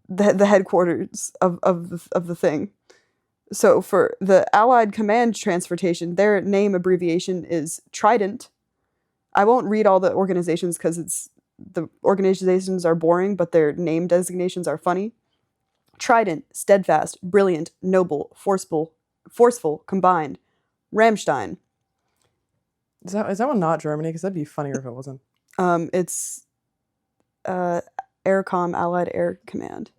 the headquarters of the thing. So for the Allied Command Transportation, their name abbreviation is Trident. I won't read all the organizations because the organizations are boring, but their name designations are funny. Trident, steadfast, brilliant, noble, forceful, combined. Rammstein. Is that one not Germany? Because that'd be funnier if it wasn't. It's AirCom, Allied Air Command.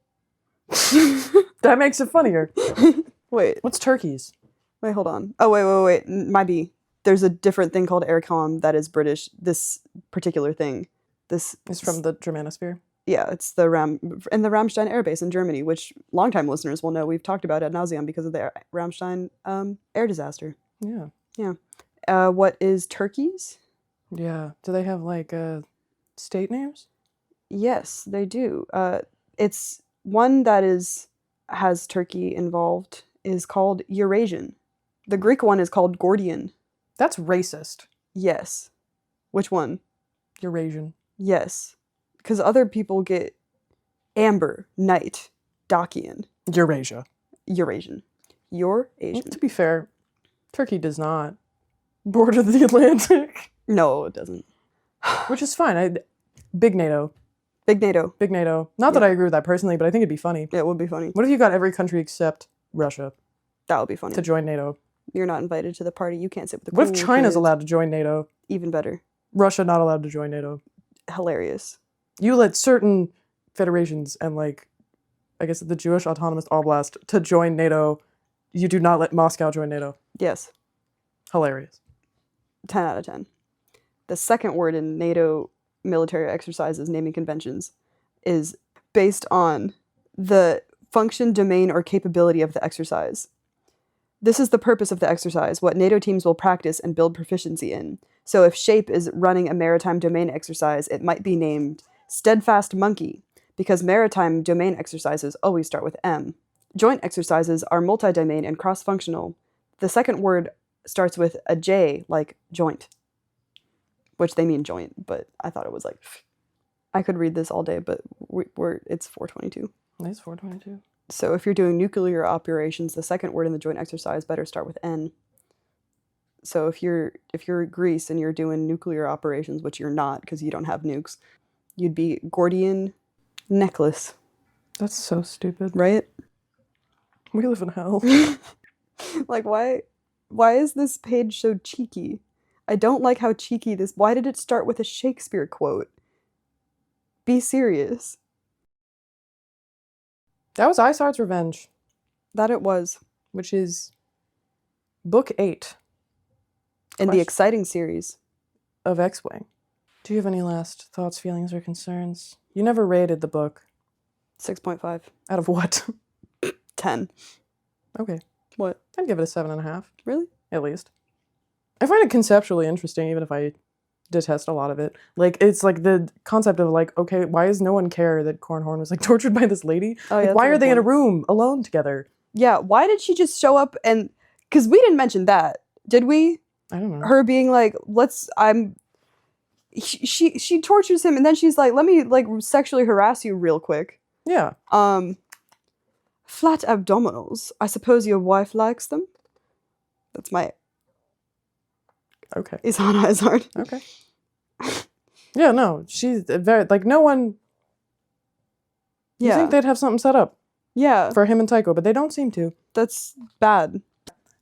That makes it funnier. Wait. What's Turkey's? Wait, hold on. Oh, wait. Might be. There's a different thing called AirCom that is British. This particular thing. This is from the Germanosphere. Yeah, it's the Rammstein Air Base in Germany, which longtime listeners will know we've talked about ad nauseum because of the Rammstein air disaster. Yeah. Yeah. What is Turkey's? Yeah. Do they have like state names? Yes, they do. It's one that has Turkey involved is called Eurasian. The Greek one is called Gordian. That's racist. Yes. Which one? Eurasian. Yes. Because other people get Amber, Night, Dacian. Eurasia. Eurasian. Eurasian. Well, to be fair, Turkey does not border the Atlantic. No, it doesn't. Which is fine. Big NATO. Big NATO. Big NATO. Not that I agree with that personally, but I think it'd be funny. It would be funny. What if you got every country except Russia That would be funny. to join NATO? You're not invited to the party. You can't sit with the What if cool China's kids. allowed to join NATO? Even better. Russia not allowed to join NATO. Hilarious. You let certain federations and like, I guess the Jewish Autonomous Oblast to join NATO. You do not let Moscow join NATO. Yes. Hilarious. 10 out of 10. The second word in NATO military exercises naming conventions is based on the function, domain, or capability of the exercise. This is the purpose of the exercise, what NATO teams will practice and build proficiency in. So if SHAPE is running a maritime domain exercise, it might be named Steadfast Monkey, because maritime domain exercises always start with M. Joint exercises are multi-domain and cross-functional. The second word starts with a J, like joint, which they mean joint, but I thought it was like... I could read this all day, but it's 4:22. It's 4:22. So if you're doing nuclear operations, the second word in the joint exercise better start with N. So if you're Greece and you're doing nuclear operations, which you're not because you don't have nukes, you'd be Gordian necklace. That's so stupid. Right? We live in hell. Like, why is this page so cheeky? I don't like how cheeky this... Why did it start with a Shakespeare quote? Be serious. That was Isard's Revenge. That it was. Which is book 8. In the exciting series of X-Wing. Do you have any last thoughts, feelings, or concerns? You never rated the book. 6.5. Out of what? 10. Okay. What? I'd give it a 7.5. Really? At least. I find it conceptually interesting, even if I detest a lot of it. Like, it's like the concept of like, okay, why does no one care that Cornhorn was like tortured by this lady? Oh, yeah, like, why are they in a room alone together? Yeah, why did she just show up and... Because we didn't mention that, did we? I don't know. Her being like, she tortures him and then she's like, let me like sexually harass you real quick. Yeah. Flat abdominals. I suppose your wife likes them? That's my... Okay. Is on Isard. Okay. Yeah, no, she's very, like, no one... You think they'd have something set up. Yeah. For him and Tycho, but they don't seem to. That's bad.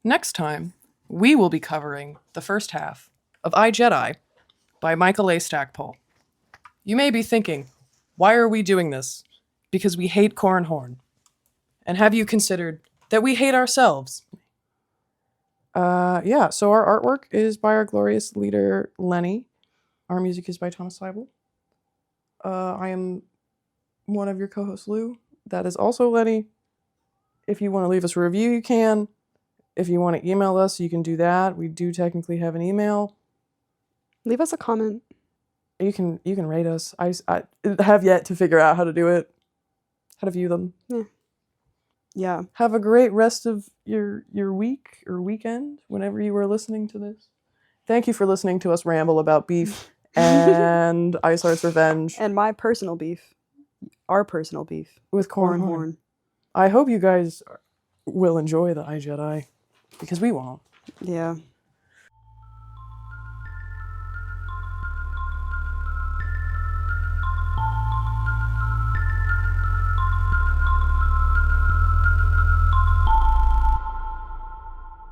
Next time, we will be covering the first half of I, Jedi by Michael A. Stackpole. You may be thinking, why are we doing this? Because we hate Cornhorn. And have you considered that we hate ourselves? Yeah, so our artwork is by our glorious leader, Lenny. Our music is by Thomas Seibel. I am one of your co-hosts, Lou. That is also Lenny. If you want to leave us a review, you can. If you want to email us, you can do that. We do technically have an email. Leave us a comment. You can rate us. I have yet to figure out how to do it. How to view them. Yeah. Have a great rest of your week or weekend whenever you are listening to this. Thank you for listening to us ramble about beef and Isard's Revenge. And my personal beef. Our personal beef. With Cornhorn. I hope you guys will enjoy the iJedi. Because we won't. Yeah.